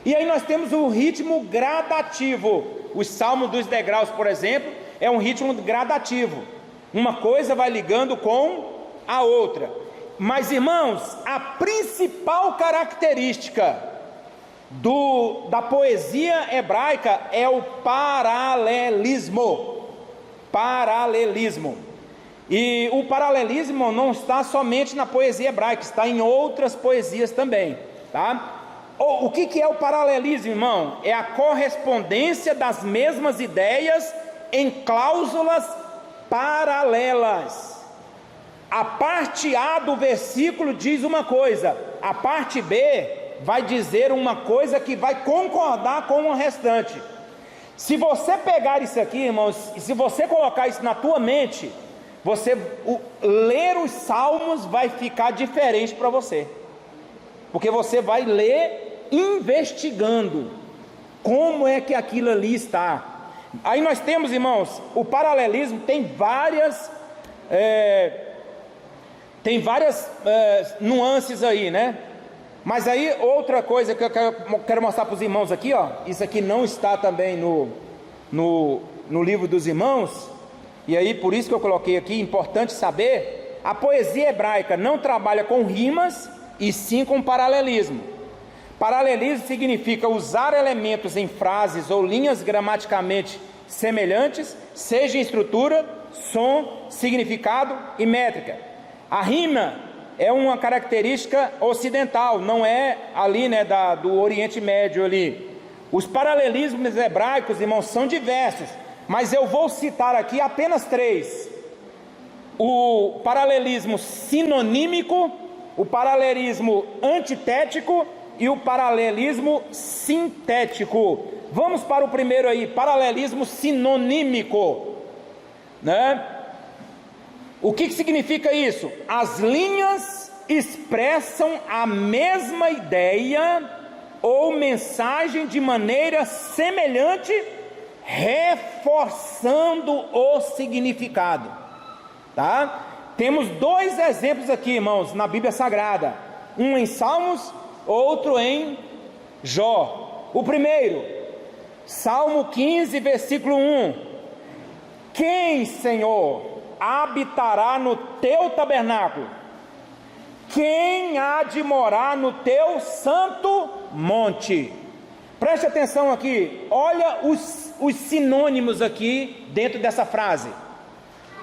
E aí nós temos o ritmo gradativo. O Salmo dos Degraus, por exemplo, é um ritmo gradativo. Uma coisa vai ligando com a outra. Mas, irmãos, a principal característica da poesia hebraica é o paralelismo. Paralelismo. E o paralelismo não está somente na poesia hebraica, está em outras poesias também, tá? O que é o paralelismo, irmão? É a correspondência das mesmas ideias em cláusulas paralelas. A parte A do versículo diz uma coisa, a parte B vai dizer uma coisa que vai concordar com o restante. Se você pegar isso aqui, irmãos, e se você colocar isso na tua mente, ler os salmos vai ficar diferente para você, porque você vai ler investigando como é que aquilo ali está. Aí nós temos, irmãos, o paralelismo tem várias nuances aí, né? Mas aí outra coisa que eu quero mostrar para os irmãos aqui, ó, isso aqui não está também no livro dos irmãos, e aí por isso que eu coloquei aqui, importante saber, a poesia hebraica não trabalha com rimas, e sim com paralelismo. Paralelismo significa usar elementos em frases ou linhas gramaticalmente semelhantes, seja em estrutura, som, significado e métrica. A rima é uma característica ocidental, não é ali, né, do Oriente Médio ali. Os paralelismos hebraicos, irmãos, são diversos, mas eu vou citar aqui apenas 3. O paralelismo sinonímico, o paralelismo antitético e o paralelismo sintético. Vamos para o primeiro aí, paralelismo sinonímico, né? O que significa isso? As linhas expressam a mesma ideia ou mensagem de maneira semelhante, reforçando o significado, tá? Temos 2 exemplos aqui, irmãos, na Bíblia Sagrada, um em Salmos, outro em Jó. O primeiro, Salmo 15, versículo 1: quem, Senhor, habitará no teu tabernáculo? Quem há de morar no teu santo monte? Preste atenção aqui, olha os sinônimos aqui dentro dessa frase.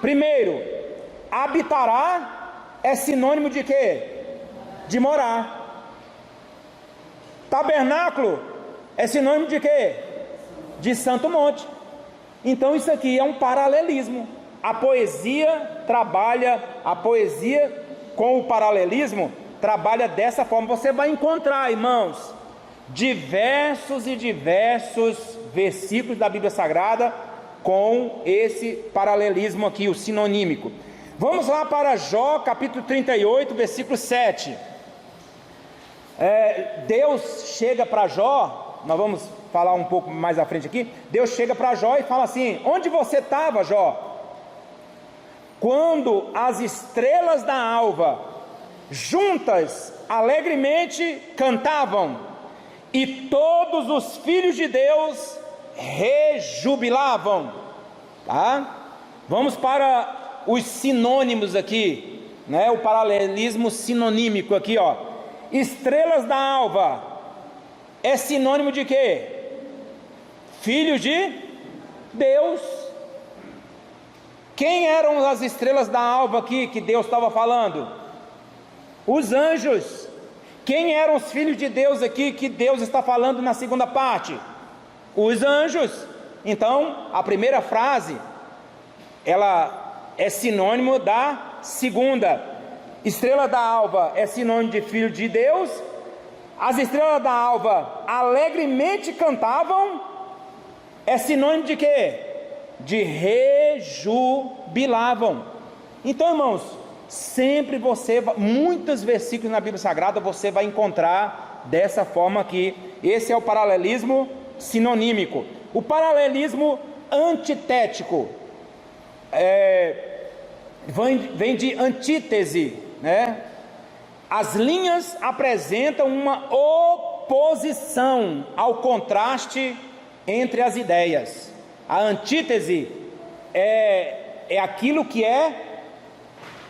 Primeiro, habitará é sinônimo de quê? De morar. Tabernáculo é sinônimo de quê? De santo monte. Então isso aqui é um paralelismo. A poesia com o paralelismo trabalha dessa forma. Você vai encontrar, irmãos, diversos versículos da Bíblia Sagrada com esse paralelismo aqui, o sinonímico. Vamos lá para Jó, capítulo 38, versículo 7. Deus chega para Jó, nós vamos falar um pouco mais à frente aqui. Deus chega para Jó e fala assim: onde você estava, Jó? Quando as estrelas da alva juntas alegremente cantavam, e todos os filhos de Deus rejubilavam, tá? Vamos para os sinônimos aqui, né? O paralelismo sinonímico aqui, ó. Estrelas da alva é sinônimo de quê? Filhos de Deus. Quem eram as estrelas da alva aqui que Deus estava falando? Os anjos. Quem eram os filhos de Deus aqui que Deus está falando na segunda parte? Os anjos. Então, a primeira frase, ela é sinônimo da segunda. Estrela da alva é sinônimo de filho de Deus. As estrelas da alva alegremente cantavam, é sinônimo de quê? De rejubilavam. Então, irmãos, sempre muitos versículos na Bíblia Sagrada você vai encontrar dessa forma aqui. Esse é o paralelismo sinonímico. O paralelismo antitético vem de antítese, né? As linhas apresentam uma oposição ao contraste entre as ideias. A antítese é aquilo que é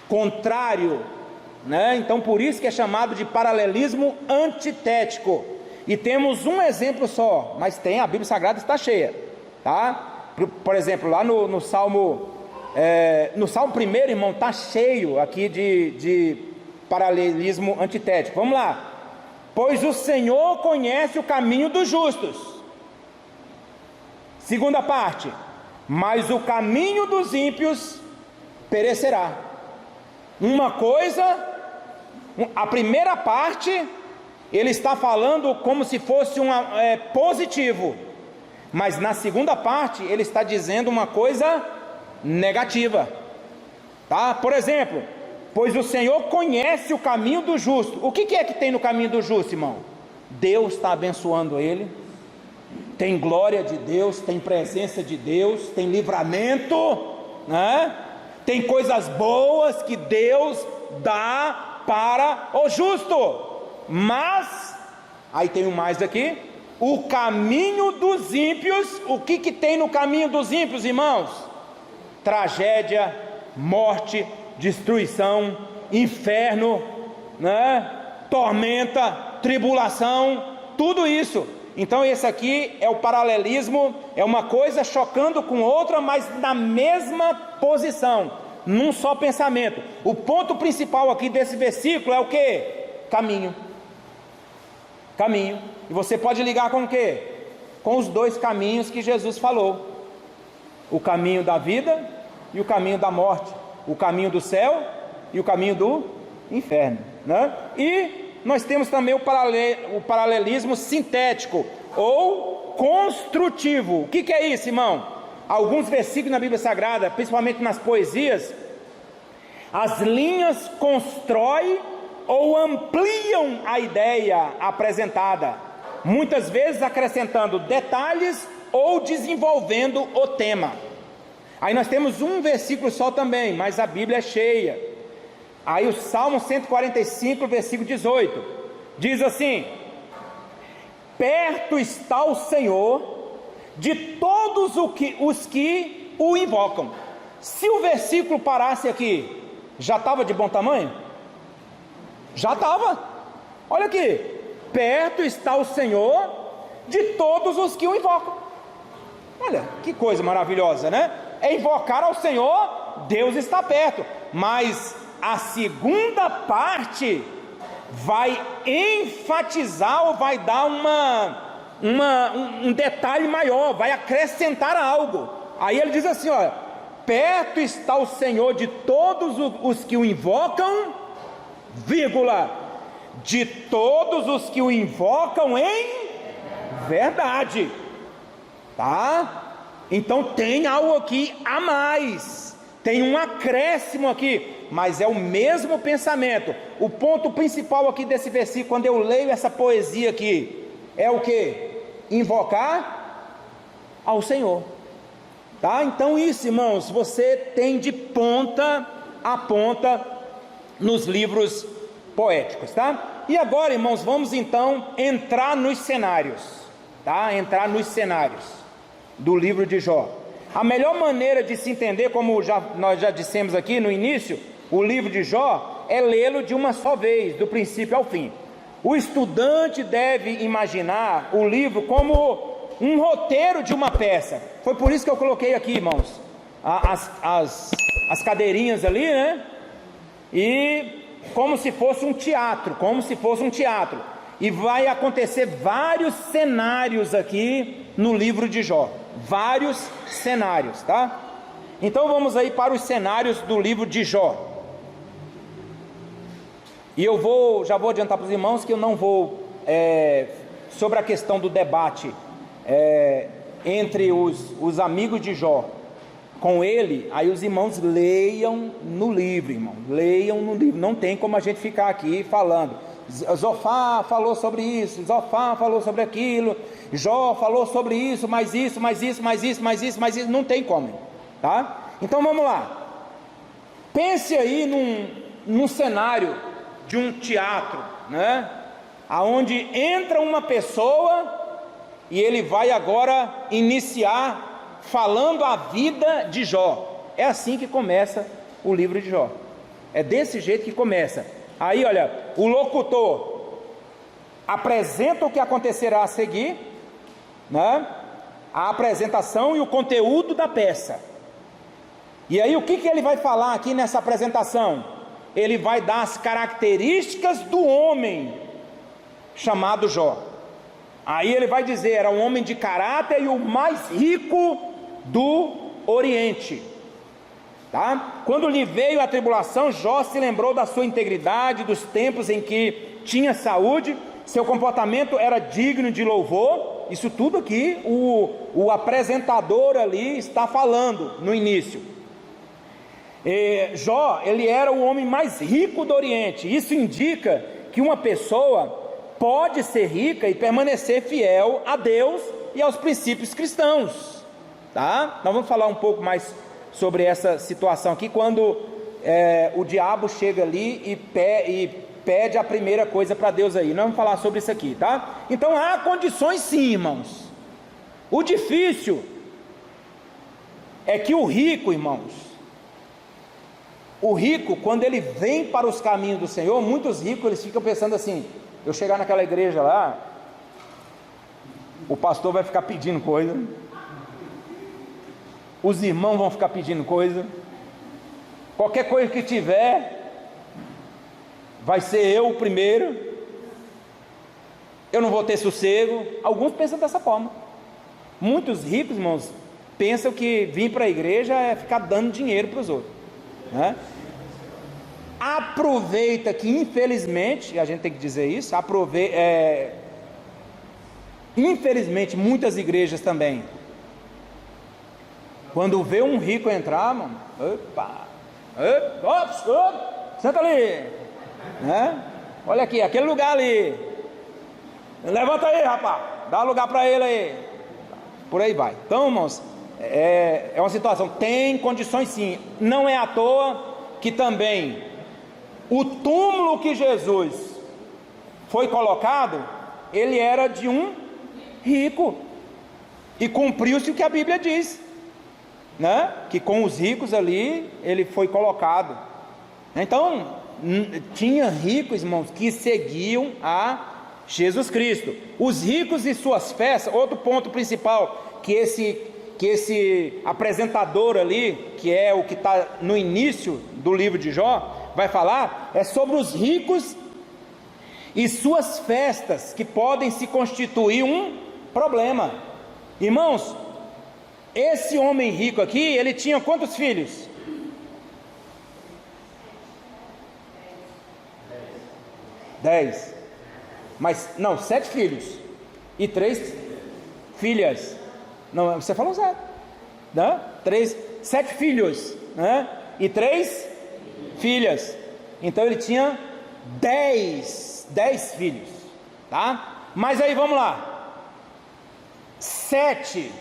contrário, né? Então por isso que é chamado de paralelismo antitético. E temos um exemplo só, mas tem, a Bíblia Sagrada está cheia, tá? Por exemplo, lá no Salmo, no Salmo 1, irmão, está cheio aqui de paralelismo antitético. Vamos lá. Pois o Senhor conhece o caminho dos justos. Segunda parte, mas o caminho dos ímpios perecerá. Uma coisa, a primeira parte, ele está falando como se fosse positivo, mas na segunda parte ele está dizendo uma coisa negativa, tá? Por exemplo, pois o Senhor conhece o caminho do justo. O que é que tem no caminho do justo, irmão? Deus está abençoando ele, tem glória de Deus, tem presença de Deus, tem livramento, né? Tem coisas boas que Deus dá para o justo. Mas, aí tem um mais aqui, o caminho dos ímpios. O que tem no caminho dos ímpios, irmãos? Tragédia, morte, destruição, inferno, né? Tormenta, tribulação, tudo isso. Então esse aqui é o paralelismo, é uma coisa chocando com outra, mas na mesma posição, num só pensamento. O ponto principal aqui desse versículo é o que? Caminho. Caminho. E você pode ligar com o quê? Com os dois caminhos que Jesus falou: o caminho da vida e o caminho da morte, o caminho do céu e o caminho do inferno, né? E nós temos também o paralelismo sintético ou construtivo. O que é isso, irmão? Alguns versículos na Bíblia Sagrada, principalmente nas poesias, as linhas constroem ou ampliam a ideia apresentada, muitas vezes acrescentando detalhes ou desenvolvendo o tema. Aí nós temos um versículo só também, mas a Bíblia é cheia. Aí o Salmo 145, versículo 18, diz assim: perto está o Senhor de todos os que o invocam. Se o versículo parasse aqui, já estava de bom tamanho? Já estava. Olha aqui, perto está o Senhor de todos os que o invocam. Olha, que coisa maravilhosa, né? É invocar ao Senhor, Deus está perto. Mas a segunda parte vai enfatizar ou vai dar um detalhe maior, vai acrescentar algo. Aí ele diz assim, olha, perto está o Senhor de todos os que o invocam, vírgula, de todos os que o invocam em verdade, tá? Então tem algo aqui a mais, tem um acréscimo aqui, mas é o mesmo pensamento. O ponto principal aqui desse versículo, quando eu leio essa poesia aqui, é o que? Invocar ao Senhor, tá? Então isso, irmãos, você tem de ponta a ponta nos livros poéticos, tá? E agora, irmãos, vamos então entrar nos cenários, tá? Entrar nos cenários do livro de Jó. A melhor maneira de se entender, como nós já dissemos aqui no início, o livro de Jó, é lê-lo de uma só vez, do princípio ao fim. O estudante deve imaginar o livro como um roteiro de uma peça. Foi por isso que eu coloquei aqui, irmãos, as cadeirinhas ali, né? E como se fosse um teatro, e vai acontecer vários cenários aqui no livro de Jó, vários cenários, tá? Então vamos aí para os cenários do livro de Jó. E já vou adiantar para os irmãos que eu não vou, sobre a questão do debate entre os amigos de Jó com ele, aí os irmãos leiam no livro, irmão, leiam no livro, não tem como a gente ficar aqui falando, Zofá falou sobre isso, Zofá falou sobre aquilo, Jó falou sobre isso, mais isso, não tem como, tá? Então vamos lá, pense aí num cenário de um teatro, né? Aonde entra uma pessoa e ele vai agora iniciar falando a vida de Jó. É assim que começa o livro de Jó, é desse jeito que começa. Aí olha, o locutor apresenta o que acontecerá a seguir, né? A apresentação e o conteúdo da peça. E aí o que ele vai falar aqui nessa apresentação? Ele vai dar as características do homem chamado Jó. Aí ele vai dizer, era um homem de caráter e o mais rico do Oriente. Tá? Quando lhe veio a tribulação, Jó se lembrou da sua integridade, dos tempos em que tinha saúde, seu comportamento era digno de louvor. Isso tudo aqui o apresentador ali está falando no início. Jó, ele era o homem mais rico do Oriente. Isso indica que uma pessoa pode ser rica e permanecer fiel a Deus e aos princípios cristãos, tá? Nós vamos falar um pouco mais sobre essa situação aqui, quando o diabo chega ali e pede a primeira coisa para Deus aí. Nós vamos falar sobre isso aqui, tá? Então há condições sim, irmãos. O difícil é que o rico, irmãos, o rico, quando ele vem para os caminhos do Senhor, muitos ricos, eles ficam pensando assim, eu chegar naquela igreja lá, o pastor vai ficar pedindo coisa, os irmãos vão ficar pedindo coisa, qualquer coisa que tiver, vai ser eu o primeiro, eu não vou ter sossego. Alguns pensam dessa forma. Muitos ricos, irmãos, pensam que vir para a igreja é ficar dando dinheiro para os outros, né? Aproveita que infelizmente, e a gente tem que dizer isso, infelizmente muitas igrejas também, quando vê um rico entrar, mano, senta ali, né? Olha aqui, aquele lugar ali, levanta aí, rapaz, dá lugar para ele aí, por aí vai. Então, irmãos, é uma situação, tem condições sim. Não é à toa que também o túmulo que Jesus foi colocado, ele era de um rico, e cumpriu-se o que a Bíblia diz, né? Que com os ricos ali ele foi colocado. Então tinha ricos, irmãos, que seguiam a Jesus Cristo. Os ricos e suas festas. Outro ponto principal que esse apresentador ali, que é o que está no início do livro de Jó, vai falar, é sobre os ricos e suas festas, que podem se constituir um problema. Irmãos, esse homem rico aqui, ele tinha quantos filhos? 10. Mas, não, 7 filhos. E 3 filhas. Não, você falou certo, né? 7 filhos, né? E 3 filhas. Então ele tinha 10 filhos, tá? Mas aí vamos lá, 7,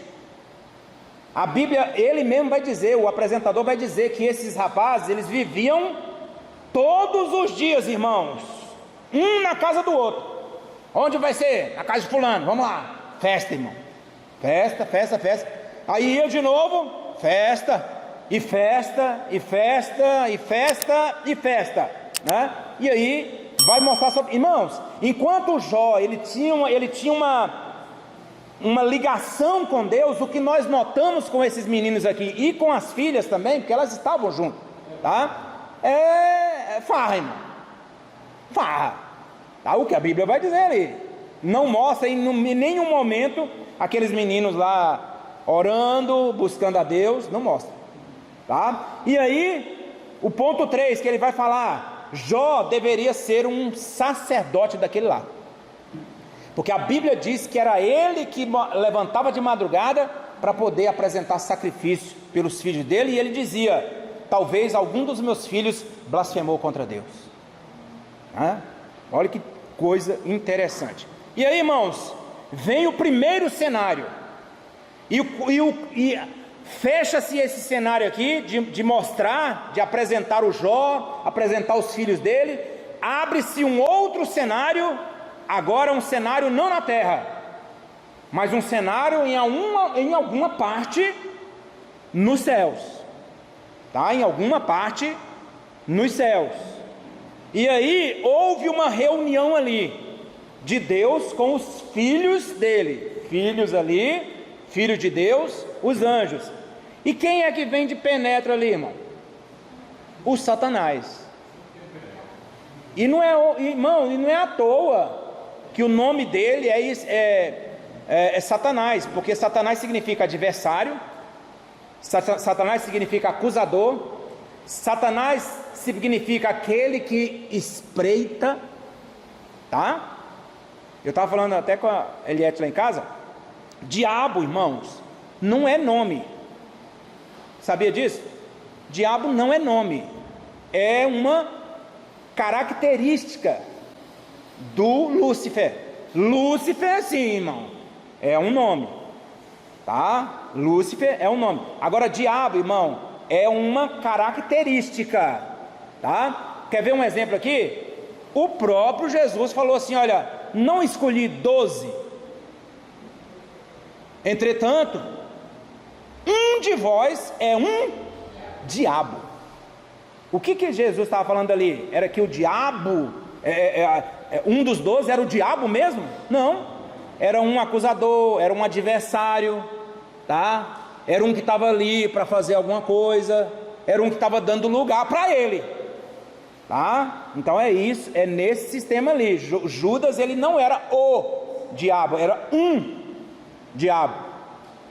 a Bíblia, ele mesmo vai dizer, o apresentador vai dizer que esses rapazes, eles viviam todos os dias, irmãos, um na casa do outro. Onde vai ser? Na casa de fulano, vamos lá, festa, irmão, festa, aí ia de novo, festa, e festa, né? E aí vai mostrar sobre, irmãos, enquanto Jó, ele tinha uma ligação com Deus, o que nós notamos com esses meninos aqui, e com as filhas também, porque elas estavam juntas, tá? Farra, irmão, farra, tá? O que a Bíblia vai dizer ali, não mostra em nenhum momento aqueles meninos lá orando, buscando a Deus, não mostra. Tá? E aí, o ponto 3 que ele vai falar, Jó deveria ser um sacerdote daquele lado, porque a Bíblia diz que era ele que levantava de madrugada para poder apresentar sacrifício pelos filhos dele, e ele dizia, talvez algum dos meus filhos blasfemou contra Deus. Olha que coisa interessante. E aí, irmãos, vem o primeiro cenário, e fecha-se esse cenário aqui, de mostrar, de apresentar o Jó, apresentar os filhos dele, abre-se um outro cenário, agora um cenário não na terra, mas um cenário em alguma parte nos céus, tá? Em alguma parte nos céus. E aí houve uma reunião ali, de Deus com os filhos dele. Filhos ali, filhos de Deus, os anjos. E quem é que vem de penetra ali, irmão? O Satanás. E não é, irmão, e não é à toa que o nome dele é Satanás, porque Satanás significa adversário, Satanás significa acusador, Satanás significa aquele que espreita, tá? Eu estava falando até com a Eliette lá em casa. Diabo, irmãos, não é nome. Sabia disso? Diabo não é nome, é uma característica do Lúcifer. Lúcifer, sim, irmão, é um nome, tá? Lúcifer é um nome. Agora, diabo, irmão, é uma característica, tá? Quer ver um exemplo aqui? O próprio Jesus falou assim: olha, não escolhi 12, entretanto, um de vós é um diabo. O que Jesus estava falando ali? Era que o diabo, um dos 12 era o diabo mesmo? Não, era um acusador, era um adversário, tá? Era um que estava ali para fazer alguma coisa, era um que estava dando lugar para ele, tá? Então é isso, é nesse sistema ali. Judas, ele não era o diabo, era um diabo,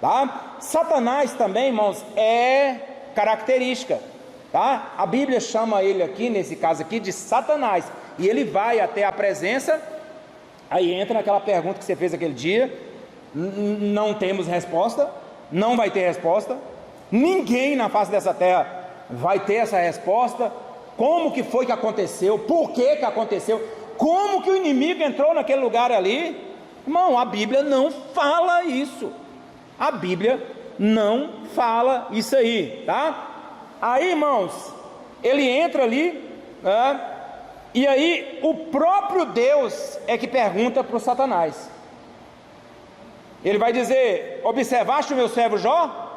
tá? Satanás também, irmãos, é característica, tá? A Bíblia chama ele aqui, nesse caso aqui, de Satanás, e ele vai até a presença. Aí entra naquela pergunta que você fez aquele dia. Não temos resposta, não vai ter resposta, ninguém na face dessa terra vai ter essa resposta. Como que foi que aconteceu, por que que aconteceu, como que o inimigo entrou naquele lugar ali? Irmão, a Bíblia não fala isso, a Bíblia não fala isso aí, tá? Aí, irmãos, ele entra ali, né? E aí o próprio Deus é que pergunta para o Satanás. Ele vai dizer: observaste o meu servo Jó?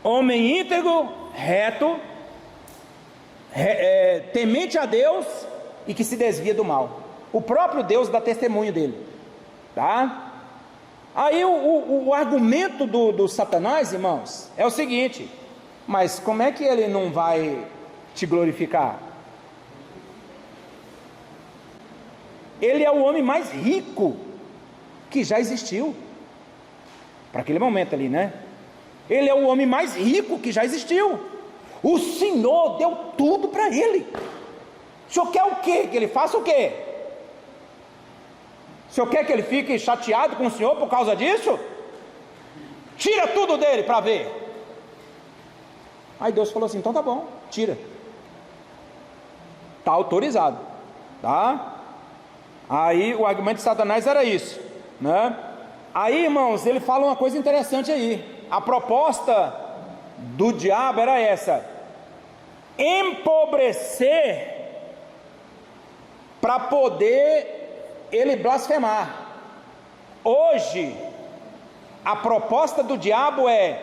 Homem íntegro, reto, temente a Deus e que se desvia do mal. O próprio Deus dá testemunho dele, tá? Aí o argumento do Satanás, irmãos, é o seguinte: mas como é que ele não vai te glorificar? Ele é o homem mais rico que já existiu, para aquele momento ali, né? Ele é o homem mais rico que já existiu. O Senhor deu tudo para ele. O Senhor quer o quê? Que ele faça o quê? O Senhor quer que ele fique chateado com o Senhor por causa disso? Tira tudo dele para ver. Aí Deus falou assim: então tá bom, tira. Tá autorizado, tá? Aí o argumento de Satanás era isso, né? Aí, irmãos, ele fala uma coisa interessante aí. A proposta do diabo era essa: empobrecer para poder ele blasfemar. Hoje a proposta do diabo é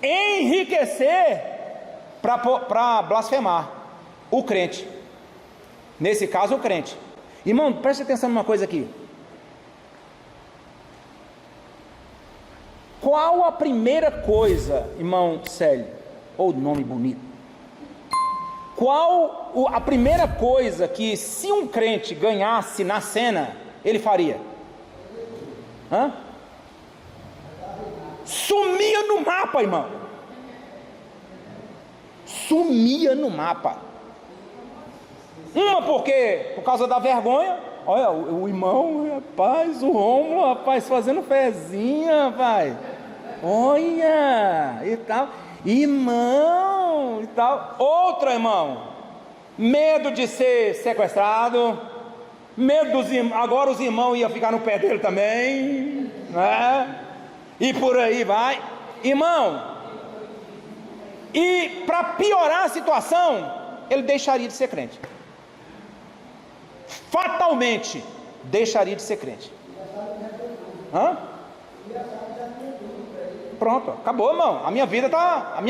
enriquecer para blasfemar o crente, nesse caso o crente. Irmão, preste atenção numa coisa aqui. Qual a primeira coisa, irmão Célio, ou nome bonito, qual a primeira coisa que, se um crente ganhasse na cena, ele faria? Sumia no mapa, irmão. Sumia no mapa. Uma porque, por causa da vergonha. Olha, o irmão, rapaz, o Rômulo, rapaz, fazendo fezinha, rapaz. Olha, e tal. Irmão, e tal. Outra, irmão, medo de ser sequestrado, medo dos irmãos, agora os irmãos iam ficar no pé dele também, né? E por aí vai, irmão. E para piorar a situação, ele deixaria de ser crente. Fatalmente deixaria de ser crente. Pronto, acabou, irmão. A minha vida tá.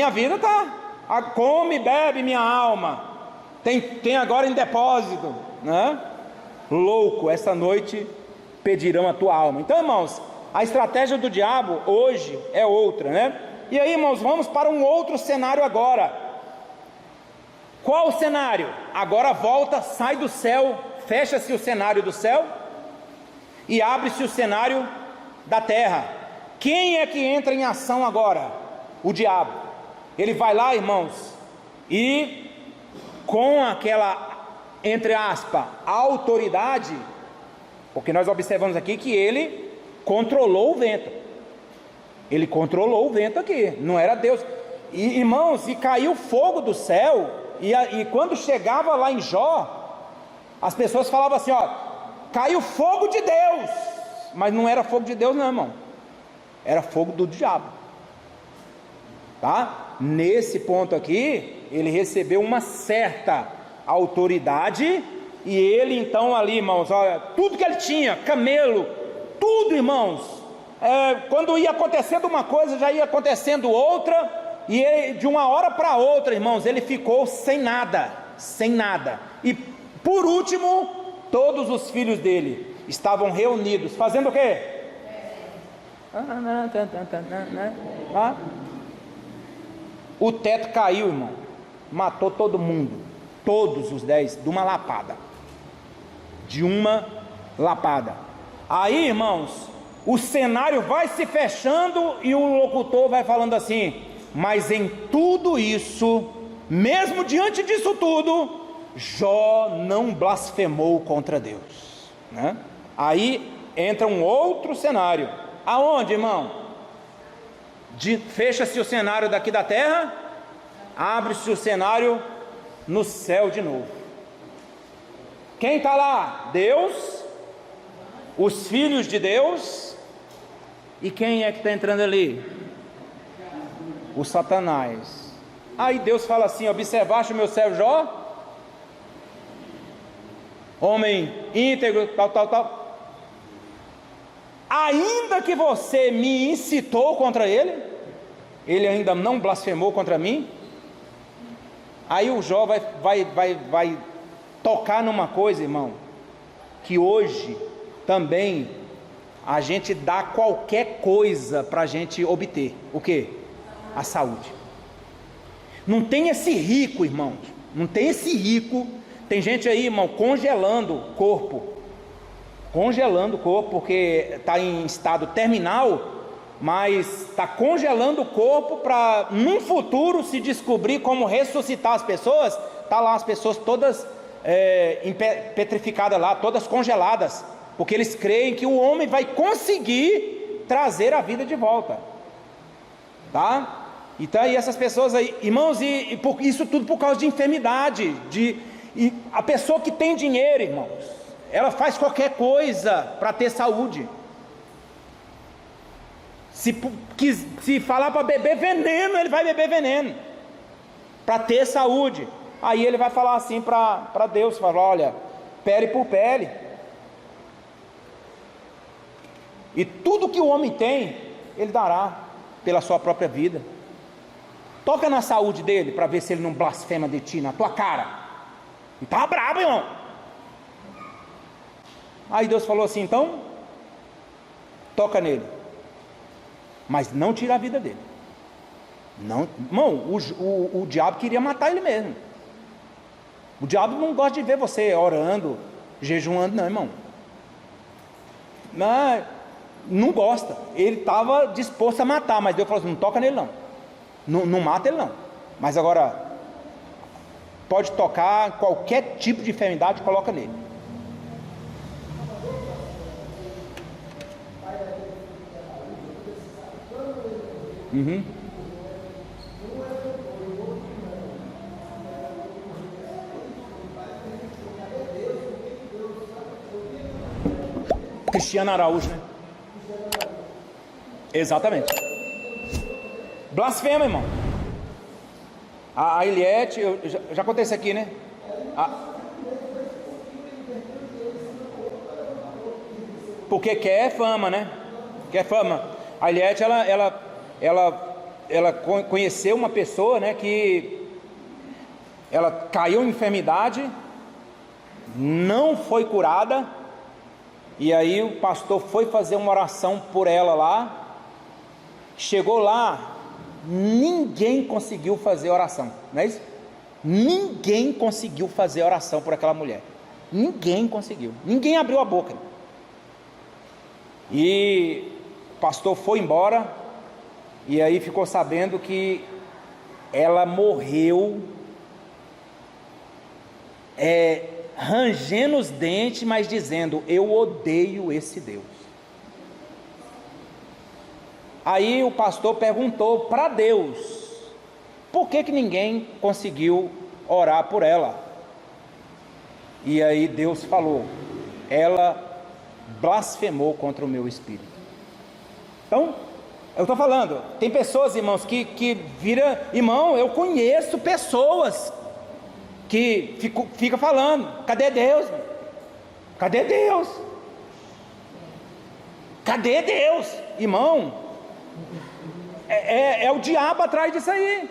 Come e bebe minha alma. Tem agora em depósito, né? louco, essa noite pedirão a tua alma. Então, irmãos, a estratégia do diabo hoje é outra, né? E aí, irmãos, vamos para um outro cenário agora. Qual o cenário? Agora volta, sai do céu, fecha-se o cenário do céu e abre-se o cenário da terra. Quem é que entra em ação agora? O diabo. Ele vai lá, irmãos, e com aquela, entre aspas, autoridade, porque nós observamos aqui que ele controlou o vento. Ele controlou o vento aqui, não era Deus. E, irmãos, e caiu fogo do céu, e quando chegava lá em Jó, as pessoas falavam assim, ó, caiu fogo de Deus, mas não era fogo de Deus não, irmão, era fogo do diabo, tá? Nesse ponto aqui, ele recebeu uma certa autoridade, e ele então ali, irmãos, olha, tudo que ele tinha, camelo, tudo, irmãos, quando ia acontecendo uma coisa, já ia acontecendo outra, e ele, de uma hora para outra, irmãos, ele ficou sem nada, e por último, todos os filhos dele estavam reunidos, fazendo o quê? O teto caiu, irmão, matou todo mundo, todos os 10, de uma lapada. Aí, irmãos, o cenário vai se fechando e o locutor vai falando assim, mas em tudo isso, mesmo diante disso tudo, Jó não blasfemou contra Deus, né? Aí entra um outro cenário, aonde, irmão? Fecha-se o cenário daqui da terra, abre-se o cenário no céu de novo. Quem está lá? Deus, os filhos de Deus, e quem é que está entrando ali? O Satanás. Aí Deus fala assim, observaste o meu servo Jó? Homem íntegro, tal. Ainda que você me incitou contra ele, ele ainda não blasfemou contra mim. Aí o Jó vai tocar numa coisa, irmão, que hoje também a gente dá qualquer coisa para a gente obter. O que? A saúde. Não tem esse rico, irmãos, não tem esse rico. Tem gente aí, irmão, congelando o corpo, porque está em estado terminal, mas está congelando o corpo para, num futuro, se descobrir como ressuscitar as pessoas. Está lá as pessoas todas petrificadas lá, todas congeladas, porque eles creem que o homem vai conseguir trazer a vida de volta, tá? Então, e essas pessoas aí, irmãos, isso tudo por causa de enfermidade, e a pessoa que tem dinheiro, irmãos, ela faz qualquer coisa para ter saúde. Se falar para beber veneno, ele vai beber veneno para ter saúde. Aí ele vai falar assim para Deus, falar, olha, pele por pele. E tudo que o homem tem, ele dará pela sua própria vida. Toca na saúde dele para ver se ele não blasfema de ti na tua cara. E tá brabo, irmão. Aí Deus falou assim, então toca nele, mas não tira a vida dele. Não, irmão, o diabo queria matar ele mesmo. O diabo não gosta de ver você orando, jejuando, não, irmão. Não gosta. Ele estava disposto a matar, mas Deus falou assim, não toca nele não mata ele não. Mas agora pode tocar qualquer tipo de enfermidade, coloca nele. Cristiano Araújo, né? Exatamente. Blasfema, irmão. A Eliette, já contei isso aqui, né? Porque quer fama, né? Quer fama. A Eliette, ela conheceu uma pessoa, né? Que ela caiu em enfermidade não foi curada. E aí o pastor foi fazer uma oração por ela lá. Chegou lá, ninguém conseguiu fazer oração, não é isso? Ninguém conseguiu fazer oração por aquela mulher. Ninguém conseguiu, ninguém abriu a boca. E o pastor foi embora, e aí ficou sabendo que ela morreu, rangendo os dentes, mas dizendo: eu odeio esse Deus. Aí o pastor perguntou para Deus: por que ninguém conseguiu orar por ela? E aí Deus falou: ela blasfemou contra o meu espírito. Então, eu estou falando, tem pessoas, irmãos, que vira, irmão, eu conheço pessoas que fica falando: cadê Deus? Cadê Deus? Cadê Deus? Irmão, é o diabo atrás disso aí,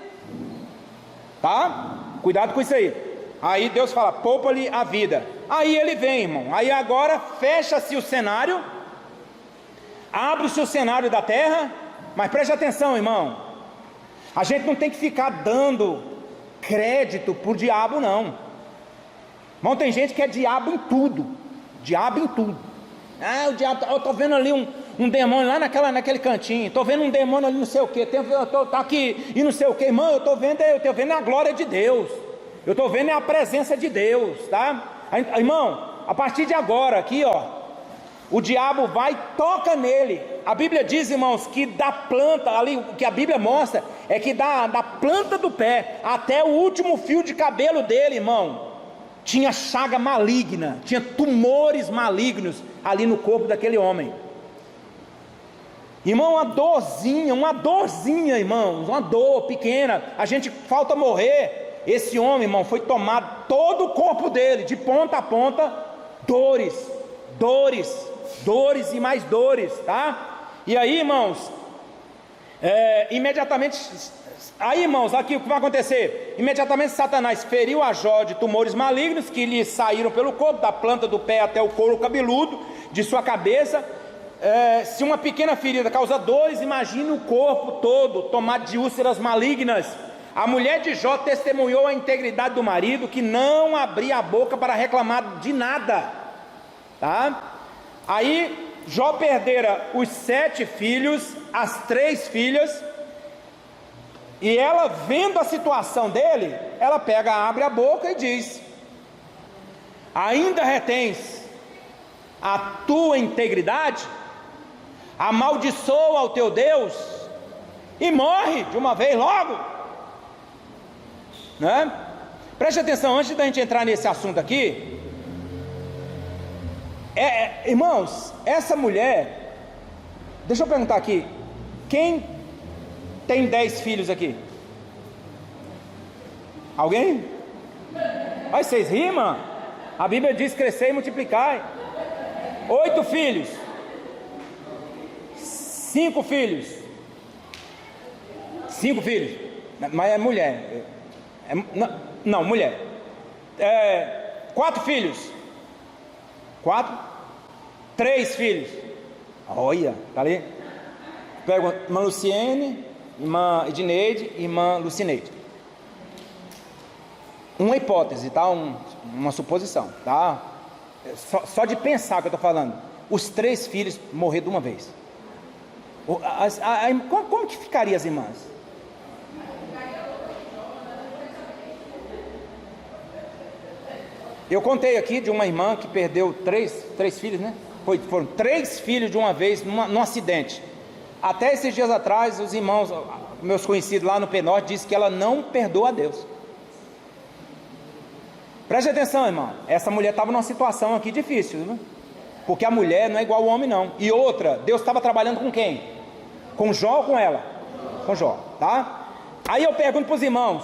tá? Cuidado com isso aí. Aí Deus fala: poupa-lhe a vida. Aí ele vem, irmão, aí agora fecha-se o cenário, abre-se o cenário da terra. Mas preste atenção, irmão, a gente não tem que ficar dando crédito para o diabo, não. Irmão, tem gente que é diabo em tudo. Diabo em tudo. O diabo, eu estou vendo ali um demônio lá naquele cantinho, estou vendo um demônio ali não sei o que, tá aqui e não sei o que. Irmão, eu estou vendo a glória de Deus, eu estou vendo a presença de Deus, tá? Irmão, a partir de agora aqui, ó, o diabo vai, toca nele. A Bíblia diz, irmãos, que da planta, ali, o que a Bíblia mostra, é que da planta do pé até o último fio de cabelo dele, irmão, tinha chaga maligna, tinha tumores malignos ali no corpo daquele homem. Irmão, uma dorzinha, irmãos, uma dor pequena, a gente falta morrer. Esse homem, irmão, foi tomado todo o corpo dele, de ponta a ponta, dores e mais dores, tá? E aí, irmãos, imediatamente, aí, irmãos, aqui o que vai acontecer? Imediatamente Satanás feriu a Jó de tumores malignos que lhe saíram pelo corpo, da planta do pé até o couro cabeludo de sua cabeça. Se uma pequena ferida causa dores, imagine o corpo todo tomado de úlceras malignas. A mulher de Jó testemunhou a integridade do marido, que não abria a boca para reclamar de nada, tá? Aí Jó perdera os 7 filhos, as 3 filhas, e ela, vendo a situação dele, ela pega, abre a boca e diz: ainda retens a tua integridade? Amaldiçoa o teu Deus e morre de uma vez logo, né? Preste atenção, antes da gente entrar nesse assunto aqui, irmãos, essa mulher, deixa eu perguntar aqui, quem tem 10 filhos aqui? Alguém? Mas vocês rimam? A Bíblia diz: crescer e multiplicar. 8 filhos, 5 filhos, 5 filhos, mas é mulher, não, mulher, 4 filhos, 4, 3 filhos, olha, tá ali, pega irmã Luciene, irmã Edneide, irmã Lucineide. Uma hipótese, tá? Uma suposição, tá? Só de pensar que eu estou falando, os 3 filhos morrer de uma vez. Como que ficaria as irmãs? Eu contei aqui de uma irmã que perdeu 3 filhos, né? Foram 3 filhos de uma vez num acidente. Até esses dias atrás, os irmãos, meus conhecidos lá no P-Norte, dizem que ela não perdoa a Deus. Preste atenção, irmão, essa mulher estava numa situação aqui difícil, né? Porque a mulher não é igual ao homem, não. E outra, Deus estava trabalhando com quem? Com Jó ou com ela? Com Jó, tá? Aí eu pergunto para os irmãos,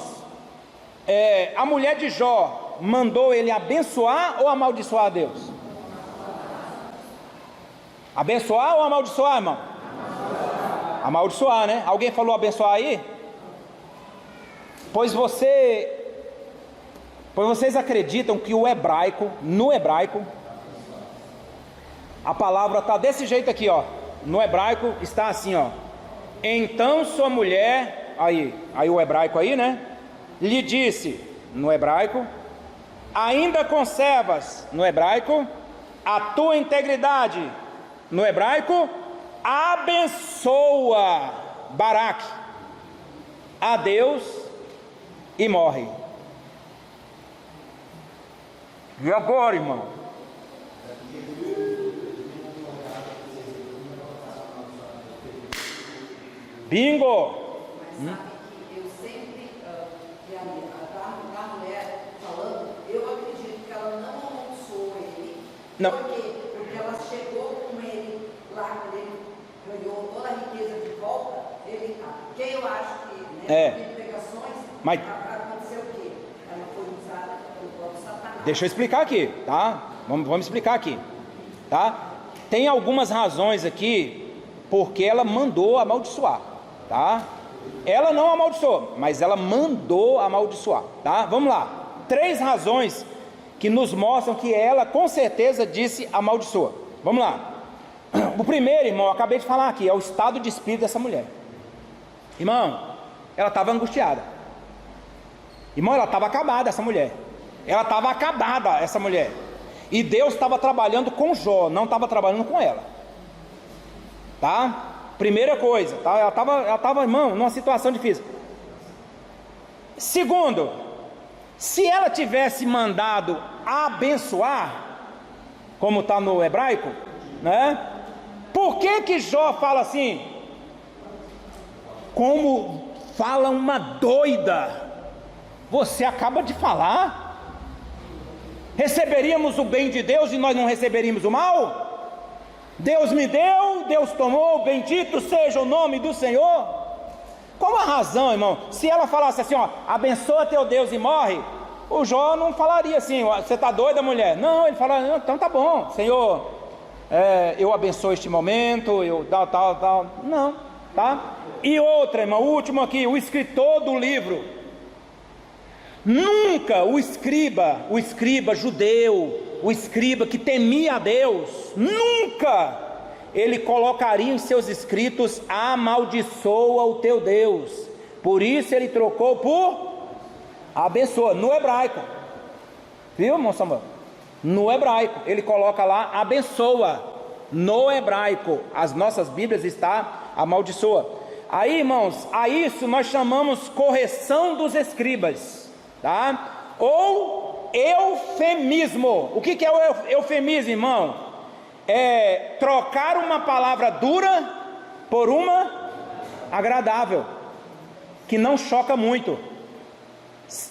a mulher de Jó mandou ele abençoar ou amaldiçoar a Deus? Abençoar ou amaldiçoar, irmão? Amaldiçoar, né? Alguém falou abençoar aí? Pois você Pois vocês acreditam que o hebraico, no hebraico, a palavra está desse jeito aqui, ó. No hebraico está assim, ó. Então sua mulher, aí o hebraico aí, né? Lhe disse, no hebraico, ainda conservas, no hebraico, a tua integridade, no hebraico, abençoa, Baraque, a Deus e morre. E agora, irmão? Bingo! Mas sabe que eu sempre, e a mulher falando, eu acredito que ela não amaldiçoou ele. Não. Por quê? Porque ela chegou com ele lá, quando ele ganhou toda a riqueza de volta, ele, quem eu acho que, né, pregações, mas aconteceu o quê? Ela foi usada pelo próprio Satanás. deixa eu explicar aqui, tá? Vamos explicar aqui, tá? Tem algumas razões aqui, porque ela mandou amaldiçoar, tá? Ela não amaldiçoou, mas ela mandou amaldiçoar, tá? Vamos lá, 3 razões que nos mostram que ela com certeza disse amaldiçoa. Vamos lá. O primeiro, irmão, eu acabei de falar aqui, é o estado de espírito dessa mulher. Irmão, ela estava angustiada. Irmão, ela estava acabada, essa mulher. Ela estava acabada, essa mulher. E Deus estava trabalhando com Jó, não estava trabalhando com ela. Tá? Primeira coisa, tá? Ela estava, irmão, numa situação difícil. Segundo, se ela tivesse mandado abençoar, como está no hebraico, né? Por que Jó fala assim? Como fala uma doida. Você acaba de falar? Receberíamos o bem de Deus e nós não receberíamos o mal? Deus me deu, Deus tomou, bendito seja o nome do Senhor. Qual a razão, irmão? Se ela falasse assim, ó, abençoa teu Deus e morre, o Jó não falaria assim, você está doida, mulher? Não, ele fala, então tá bom, Senhor, eu abençoo este momento, eu tal, não, tá? E outra, irmão, o último aqui, o escritor do livro, nunca o escriba judeu, o escriba que temia a Deus, nunca ele colocaria em seus escritos, amaldiçoa o teu Deus. Por isso ele trocou por abençoa, no hebraico. Viu, irmão Samuel? No hebraico, ele coloca lá, abençoa. No hebraico, as nossas Bíblias está amaldiçoa. Aí, irmãos, a isso nós chamamos correção dos escribas, tá? Ou eufemismo. O que é o eufemismo, irmão? É trocar uma palavra dura por uma agradável, que não choca muito.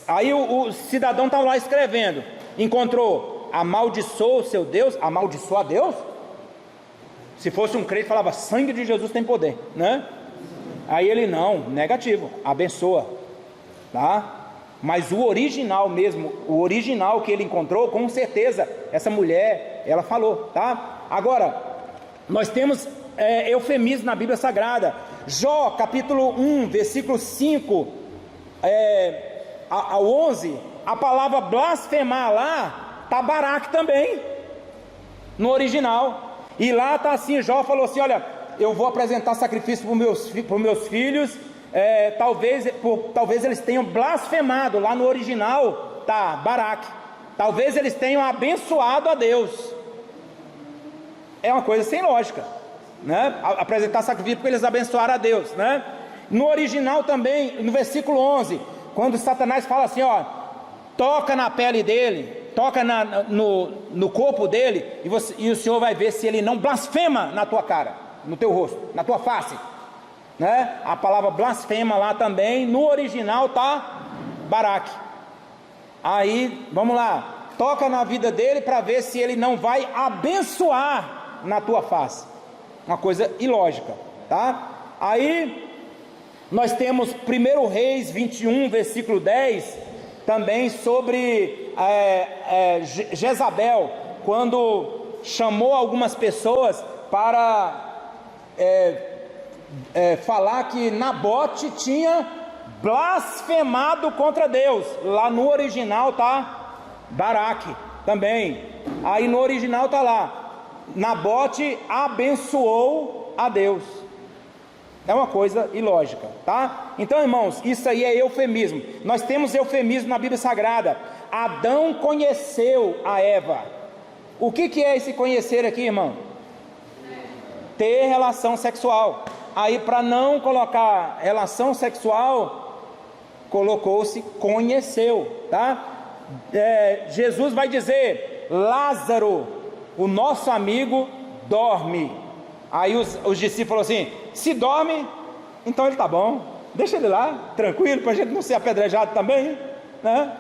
Aí o cidadão está lá escrevendo, encontrou, amaldiçoa o seu Deus, amaldiçoa a Deus? Se fosse um crente falava, sangue de Jesus tem poder, né? Aí ele não, negativo, abençoa, tá? Mas o original mesmo, o original que ele encontrou, com certeza, essa mulher, ela falou, tá? Agora, nós temos eufemismo na Bíblia Sagrada. Jó, capítulo 1, versículo 5 ao 11, a palavra blasfemar lá, está Baraque também, no original. E lá está assim, Jó falou assim, olha, eu vou apresentar sacrifício para os meus filhos, talvez eles tenham blasfemado, lá no original tá Baraque, talvez eles tenham abençoado a Deus. É uma coisa sem lógica, né? Apresentar sacrifício porque eles abençoaram a Deus, né? No original também, no versículo 11, quando Satanás fala assim, ó, toca na pele dele, toca no corpo dele, e o Senhor vai ver se ele não blasfema na tua cara, no teu rosto, na tua face, né? A palavra blasfema lá também, no original tá Baraque. Aí, vamos lá, toca na vida dele para ver se ele não vai abençoar na tua face. Uma coisa ilógica, tá? Aí, nós temos 1 Reis 21, versículo 10, também sobre Jezabel, quando chamou algumas pessoas para falar que Nabote tinha blasfemado contra Deus. Lá no original tá Baraque também. Aí no original está lá, Nabote abençoou a Deus. É uma coisa ilógica, tá? Então, irmãos, isso aí é eufemismo. Nós temos eufemismo na Bíblia Sagrada. Adão conheceu a Eva. O que é esse conhecer aqui, irmão? Ter relação sexual. Aí, para não colocar relação sexual, colocou-se conheceu, tá? Jesus vai dizer: Lázaro, o nosso amigo, dorme. Aí os discípulos falaram assim: se dorme, então ele tá bom, deixa ele lá, tranquilo, para a gente não ser apedrejado também, né?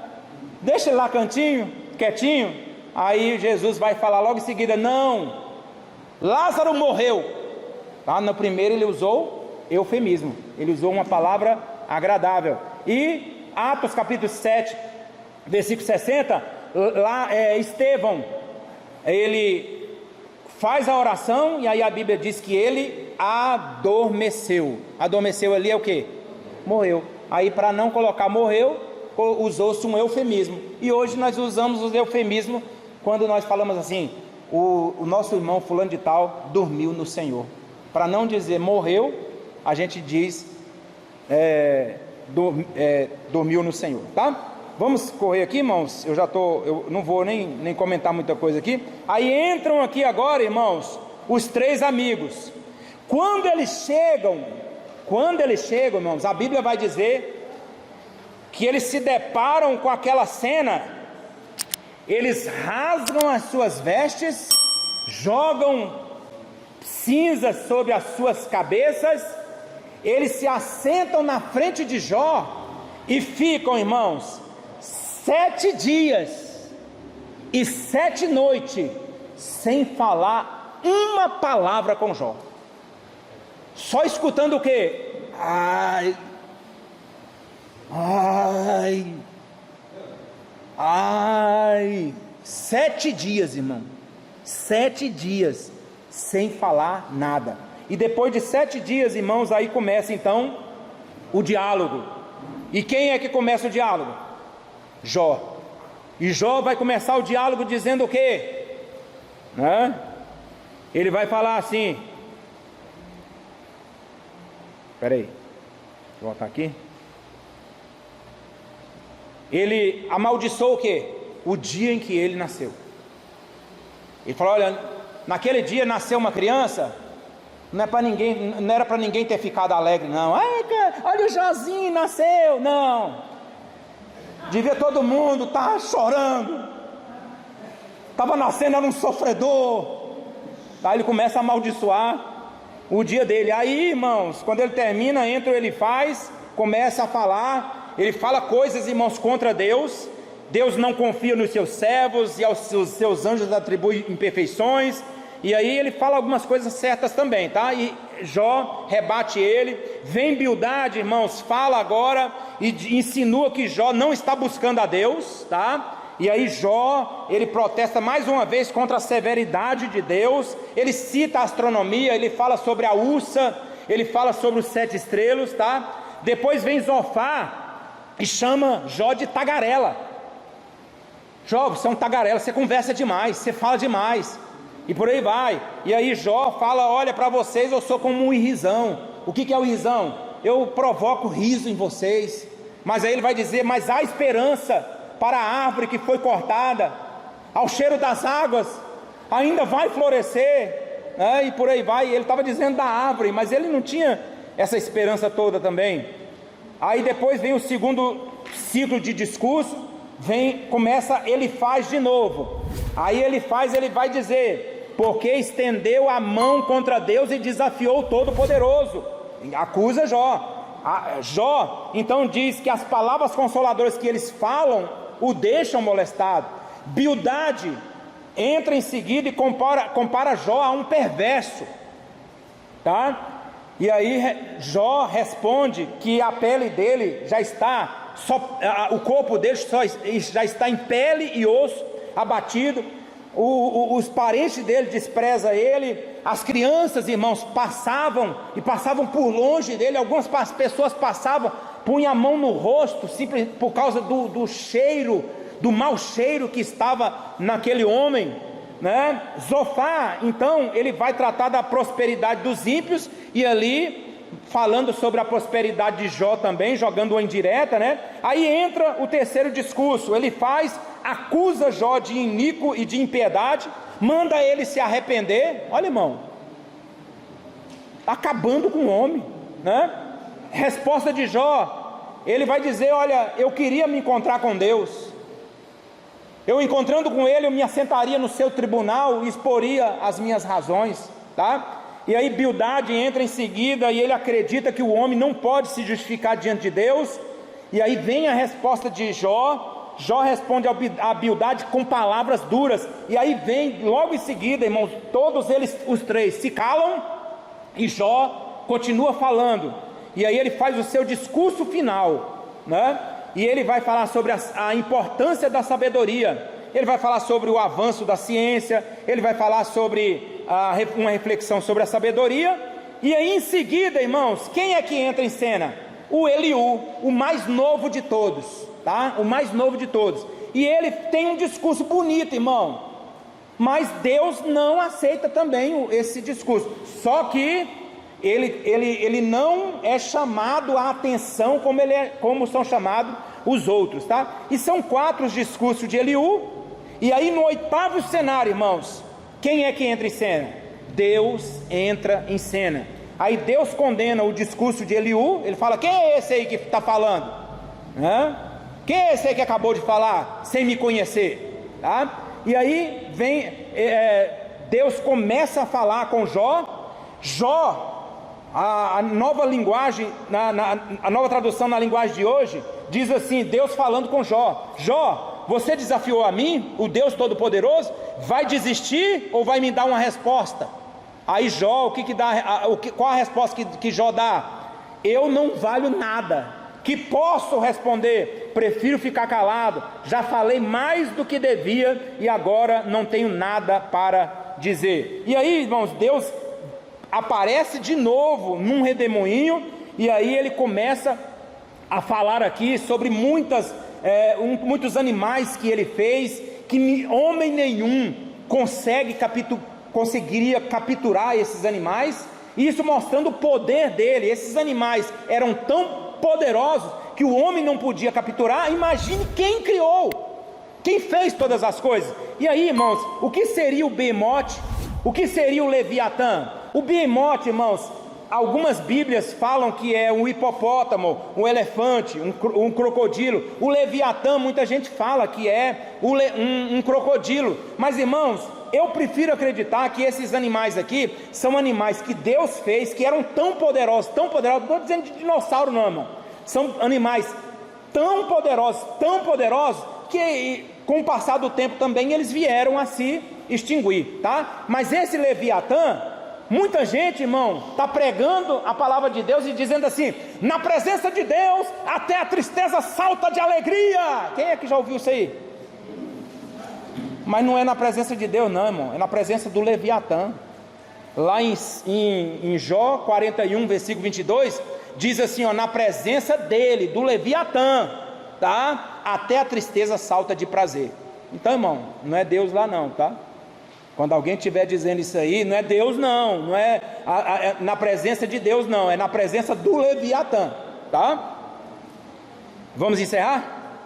Deixa ele lá cantinho, quietinho. Aí Jesus vai falar logo em seguida: não, Lázaro morreu, tá? No primeiro ele usou eufemismo, ele usou uma palavra agradável. E Atos capítulo 7, versículo 60, lá Estevão, ele faz a oração, e aí a Bíblia diz que ele adormeceu. Adormeceu ali é o que? Morreu. Aí, para não colocar morreu, usou-se um eufemismo. E hoje nós usamos o eufemismo quando nós falamos assim: o nosso irmão fulano de tal dormiu no Senhor. Para não dizer morreu, a gente diz dormiu no Senhor, tá? Vamos correr aqui, irmãos. Eu não vou nem comentar muita coisa aqui. Aí entram aqui agora, irmãos, os três amigos. Quando eles chegam, irmãos, a Bíblia vai dizer que eles se deparam com aquela cena. Eles rasgam as suas vestes, jogam cinzas sobre as suas cabeças, eles se assentam na frente de Jó e ficam, irmãos, 7 dias e 7 noites sem falar uma palavra com Jó, só escutando o que? Ai, 7 dias, irmão, 7 dias sem falar nada. E depois de 7 dias, irmãos, aí começa então o diálogo. E quem é que começa o diálogo? Jó. E Jó vai começar o diálogo dizendo o quê? Ele vai falar assim, peraí, vou voltar aqui. Ele amaldiçoou o quê? O dia em que ele nasceu. Ele falou: olha, naquele dia nasceu uma criança, não era para ninguém ter ficado alegre, não. Olha o Jozinho nasceu, não. Devia todo mundo estar chorando. Estava nascendo, era um sofredor. Aí ele começa a amaldiçoar o dia dele. Aí, irmãos, quando ele termina, entra o Elifaz, começa a falar. Ele fala coisas, irmãos, contra Deus. Deus não confia nos seus servos, e aos seus anjos atribui imperfeições. E aí ele fala algumas coisas certas também, tá? E Jó rebate ele. Vem Bildade, irmãos, fala agora e insinua que Jó não está buscando a Deus, tá? E aí Jó, ele protesta mais uma vez contra a severidade de Deus. Ele cita a astronomia, ele fala sobre a Ursa, ele fala sobre os 7 estrelas, tá? Depois vem Zofar e chama Jó de tagarela. Jó, você é um tagarela, você conversa demais, você fala demais. E por aí vai. E aí Jó fala: olha, para vocês eu sou como um irrisão. O que é o irrisão? Eu provoco riso em vocês. Mas aí ele vai dizer: mas há esperança para a árvore que foi cortada, ao cheiro das águas ainda vai florescer, né? E por aí vai. Ele estava dizendo da árvore, mas ele não tinha essa esperança toda também. Aí depois vem o segundo ciclo de discurso. Começa Elifaz de novo. Aí Elifaz, ele vai dizer: porque estendeu a mão contra Deus e desafiou o Todo-Poderoso. Acusa Jó. Jó então diz que as palavras consoladoras que eles falam o deixam molestado. Bildade entra em seguida e compara Jó a um perverso, tá? E aí Jó responde que a pele dele já está, o corpo dele já está em pele e osso, abatido. Os parentes dele desprezam ele. As crianças, irmãos, passavam por longe dele. Algumas pessoas passavam, punham a mão no rosto, simples por causa do cheiro do mau cheiro que estava naquele homem, né? Zofar, então, ele vai tratar da prosperidade dos ímpios, e ali falando sobre a prosperidade de Jó também, jogando uma indireta, né? Aí entra o terceiro discurso, ele acusa Jó de iníquo e de impiedade, manda ele se arrepender. Olha, irmão, acabando com o homem, né? Resposta de Jó, ele vai dizer: olha, eu queria me encontrar com Deus, eu encontrando com ele, eu me assentaria no seu tribunal e exporia as minhas razões, tá? E aí Bildade entra em seguida, e ele acredita que o homem não pode se justificar diante de Deus, e aí vem a resposta de Jó. Jó responde a Bildade com palavras duras, e aí vem logo em seguida, irmãos, todos eles, os três, se calam, e Jó continua falando, e aí ele faz o seu discurso final, né? E ele vai falar sobre a importância da sabedoria, ele vai falar sobre o avanço da ciência, ele vai falar sobre uma reflexão sobre a sabedoria, e aí em seguida, irmãos, quem é que entra em cena? O Eliú, o mais novo de todos, tá? O mais novo de todos, e ele tem um discurso bonito, irmão, mas Deus não aceita também esse discurso, só que ele não é chamado a atenção como são chamados os outros, tá? E são 4 os discursos de Eliú, e aí no 8º cenário, irmãos, quem é que entra em cena? Deus entra em cena. Aí Deus condena o discurso de Eliú, ele fala: quem é esse aí que está falando? Quem é esse aí que acabou de falar, sem me conhecer? Tá? E aí vem, Deus começa a falar com Jó, a nova linguagem, a nova tradução na linguagem de hoje, diz assim, Deus falando com Jó: Jó, você desafiou a mim, o Deus Todo-Poderoso, vai desistir ou vai me dar uma resposta? Aí Jó, qual a resposta que Jó dá? Eu não valho nada, que posso responder? Prefiro ficar calado, já falei mais do que devia, e agora não tenho nada para dizer. E aí, irmãos, Deus aparece de novo num redemoinho, e aí ele começa a falar aqui sobre muitos animais que ele fez, que homem nenhum conseguiria capturar esses animais, isso mostrando o poder dele. Esses animais eram tão poderosos que o homem não podia capturar. Imagine quem criou, quem fez todas as coisas. E aí, irmãos, o que seria o Behemoth? O que seria o Leviatã? O Behemoth, irmãos, algumas bíblias falam que é um hipopótamo, um elefante, um crocodilo. O Leviatã, muita gente fala que é um crocodilo. Mas, irmãos, eu prefiro acreditar que esses animais aqui são animais que Deus fez, que eram tão poderosos, não estou dizendo de dinossauro não, irmão. São animais tão poderosos, que com o passar do tempo também eles vieram a se extinguir, tá? Mas esse Leviatã, muita gente, irmão, está pregando a palavra de Deus e dizendo assim: na presença de Deus até a tristeza salta de alegria. Quem é que já ouviu isso aí? Mas não é na presença de Deus não, irmão, é na presença do Leviatã. Lá em Jó 41, versículo 22, diz assim, ó: na presença dele, do Leviatã, tá? Até a tristeza salta de prazer. Então, irmão, não é Deus lá não, tá? Quando alguém estiver dizendo isso aí, não é Deus não, não é na presença de Deus não, é na presença do Leviatã, tá? Vamos encerrar?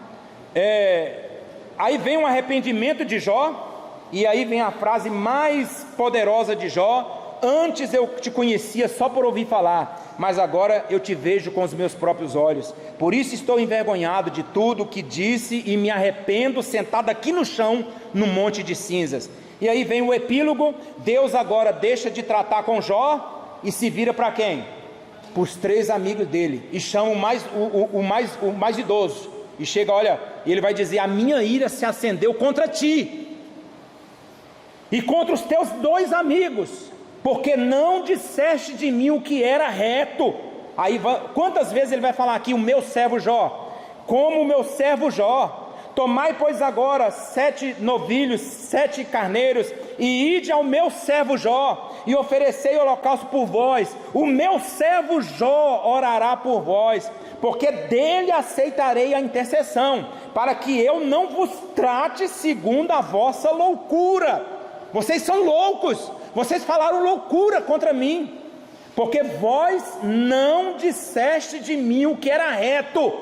Aí vem um arrependimento de Jó, e aí vem a frase mais poderosa de Jó: antes eu te conhecia só por ouvir falar, mas agora eu te vejo com os meus próprios olhos, por isso estou envergonhado de tudo o que disse e me arrependo sentado aqui no chão, no monte de cinzas. E aí vem o epílogo. Deus agora deixa de tratar com Jó e se vira para quem? Para os 3 amigos dele, e chama o mais idoso, e chega, olha, e ele vai dizer: a minha ira se acendeu contra ti e contra os teus 2 amigos, porque não disseste de mim o que era reto. Aí quantas vezes ele vai falar aqui o meu servo Jó? Como o meu servo Jó. Tomai, pois, agora 7 novilhos, 7 carneiros, e ide ao meu servo Jó, e oferecei holocausto por vós. O meu servo Jó orará por vós, porque dele aceitarei a intercessão, para que eu não vos trate segundo a vossa loucura. Vocês são loucos, vocês falaram loucura contra mim, porque vós não disseste de mim o que era reto,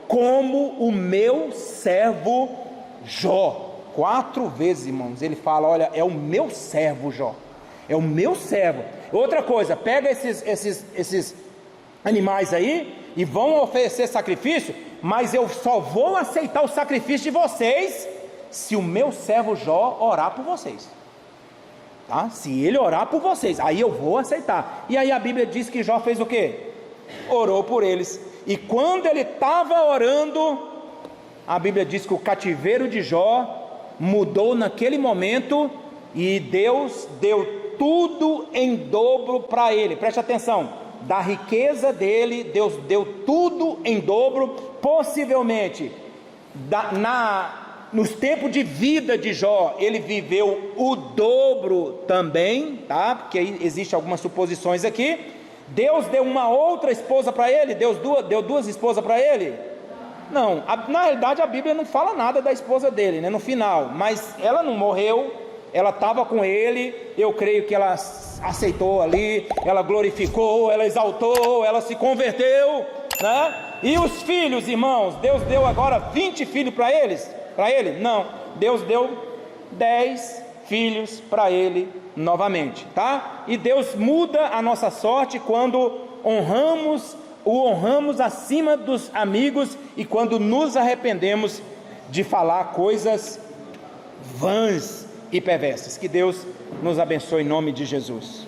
como o meu servo Jó. 4 vezes, irmãos, ele fala: olha, é o meu servo Jó, é o meu servo. Outra coisa, pega esses animais aí e vão oferecer sacrifício, mas eu só vou aceitar o sacrifício de vocês se o meu servo Jó orar por vocês, tá? Se ele orar por vocês, aí eu vou aceitar. E aí a Bíblia diz que Jó fez o quê? Orou por eles. E quando ele estava orando, a Bíblia diz que o cativeiro de Jó mudou naquele momento, e Deus deu tudo em dobro para ele. Preste atenção, da riqueza dele, Deus deu tudo em dobro. Possivelmente nos tempos de vida de Jó, ele viveu o dobro também, tá? Porque aí existe algumas suposições aqui. Deus deu uma outra esposa para ele? Deus deu 2 esposas para ele? Não, na realidade a Bíblia não fala nada da esposa dele, né, no final, mas ela não morreu, ela estava com ele. Eu creio que ela aceitou ali, ela glorificou, ela exaltou, ela se converteu, né? E os filhos, irmãos, Deus deu agora 20 filhos para ele? Não, Deus deu 10 filhos para ele novamente, tá? E Deus muda a nossa sorte quando o honramos acima dos amigos, e quando nos arrependemos de falar coisas vãs e perversas. Que Deus nos abençoe em nome de Jesus.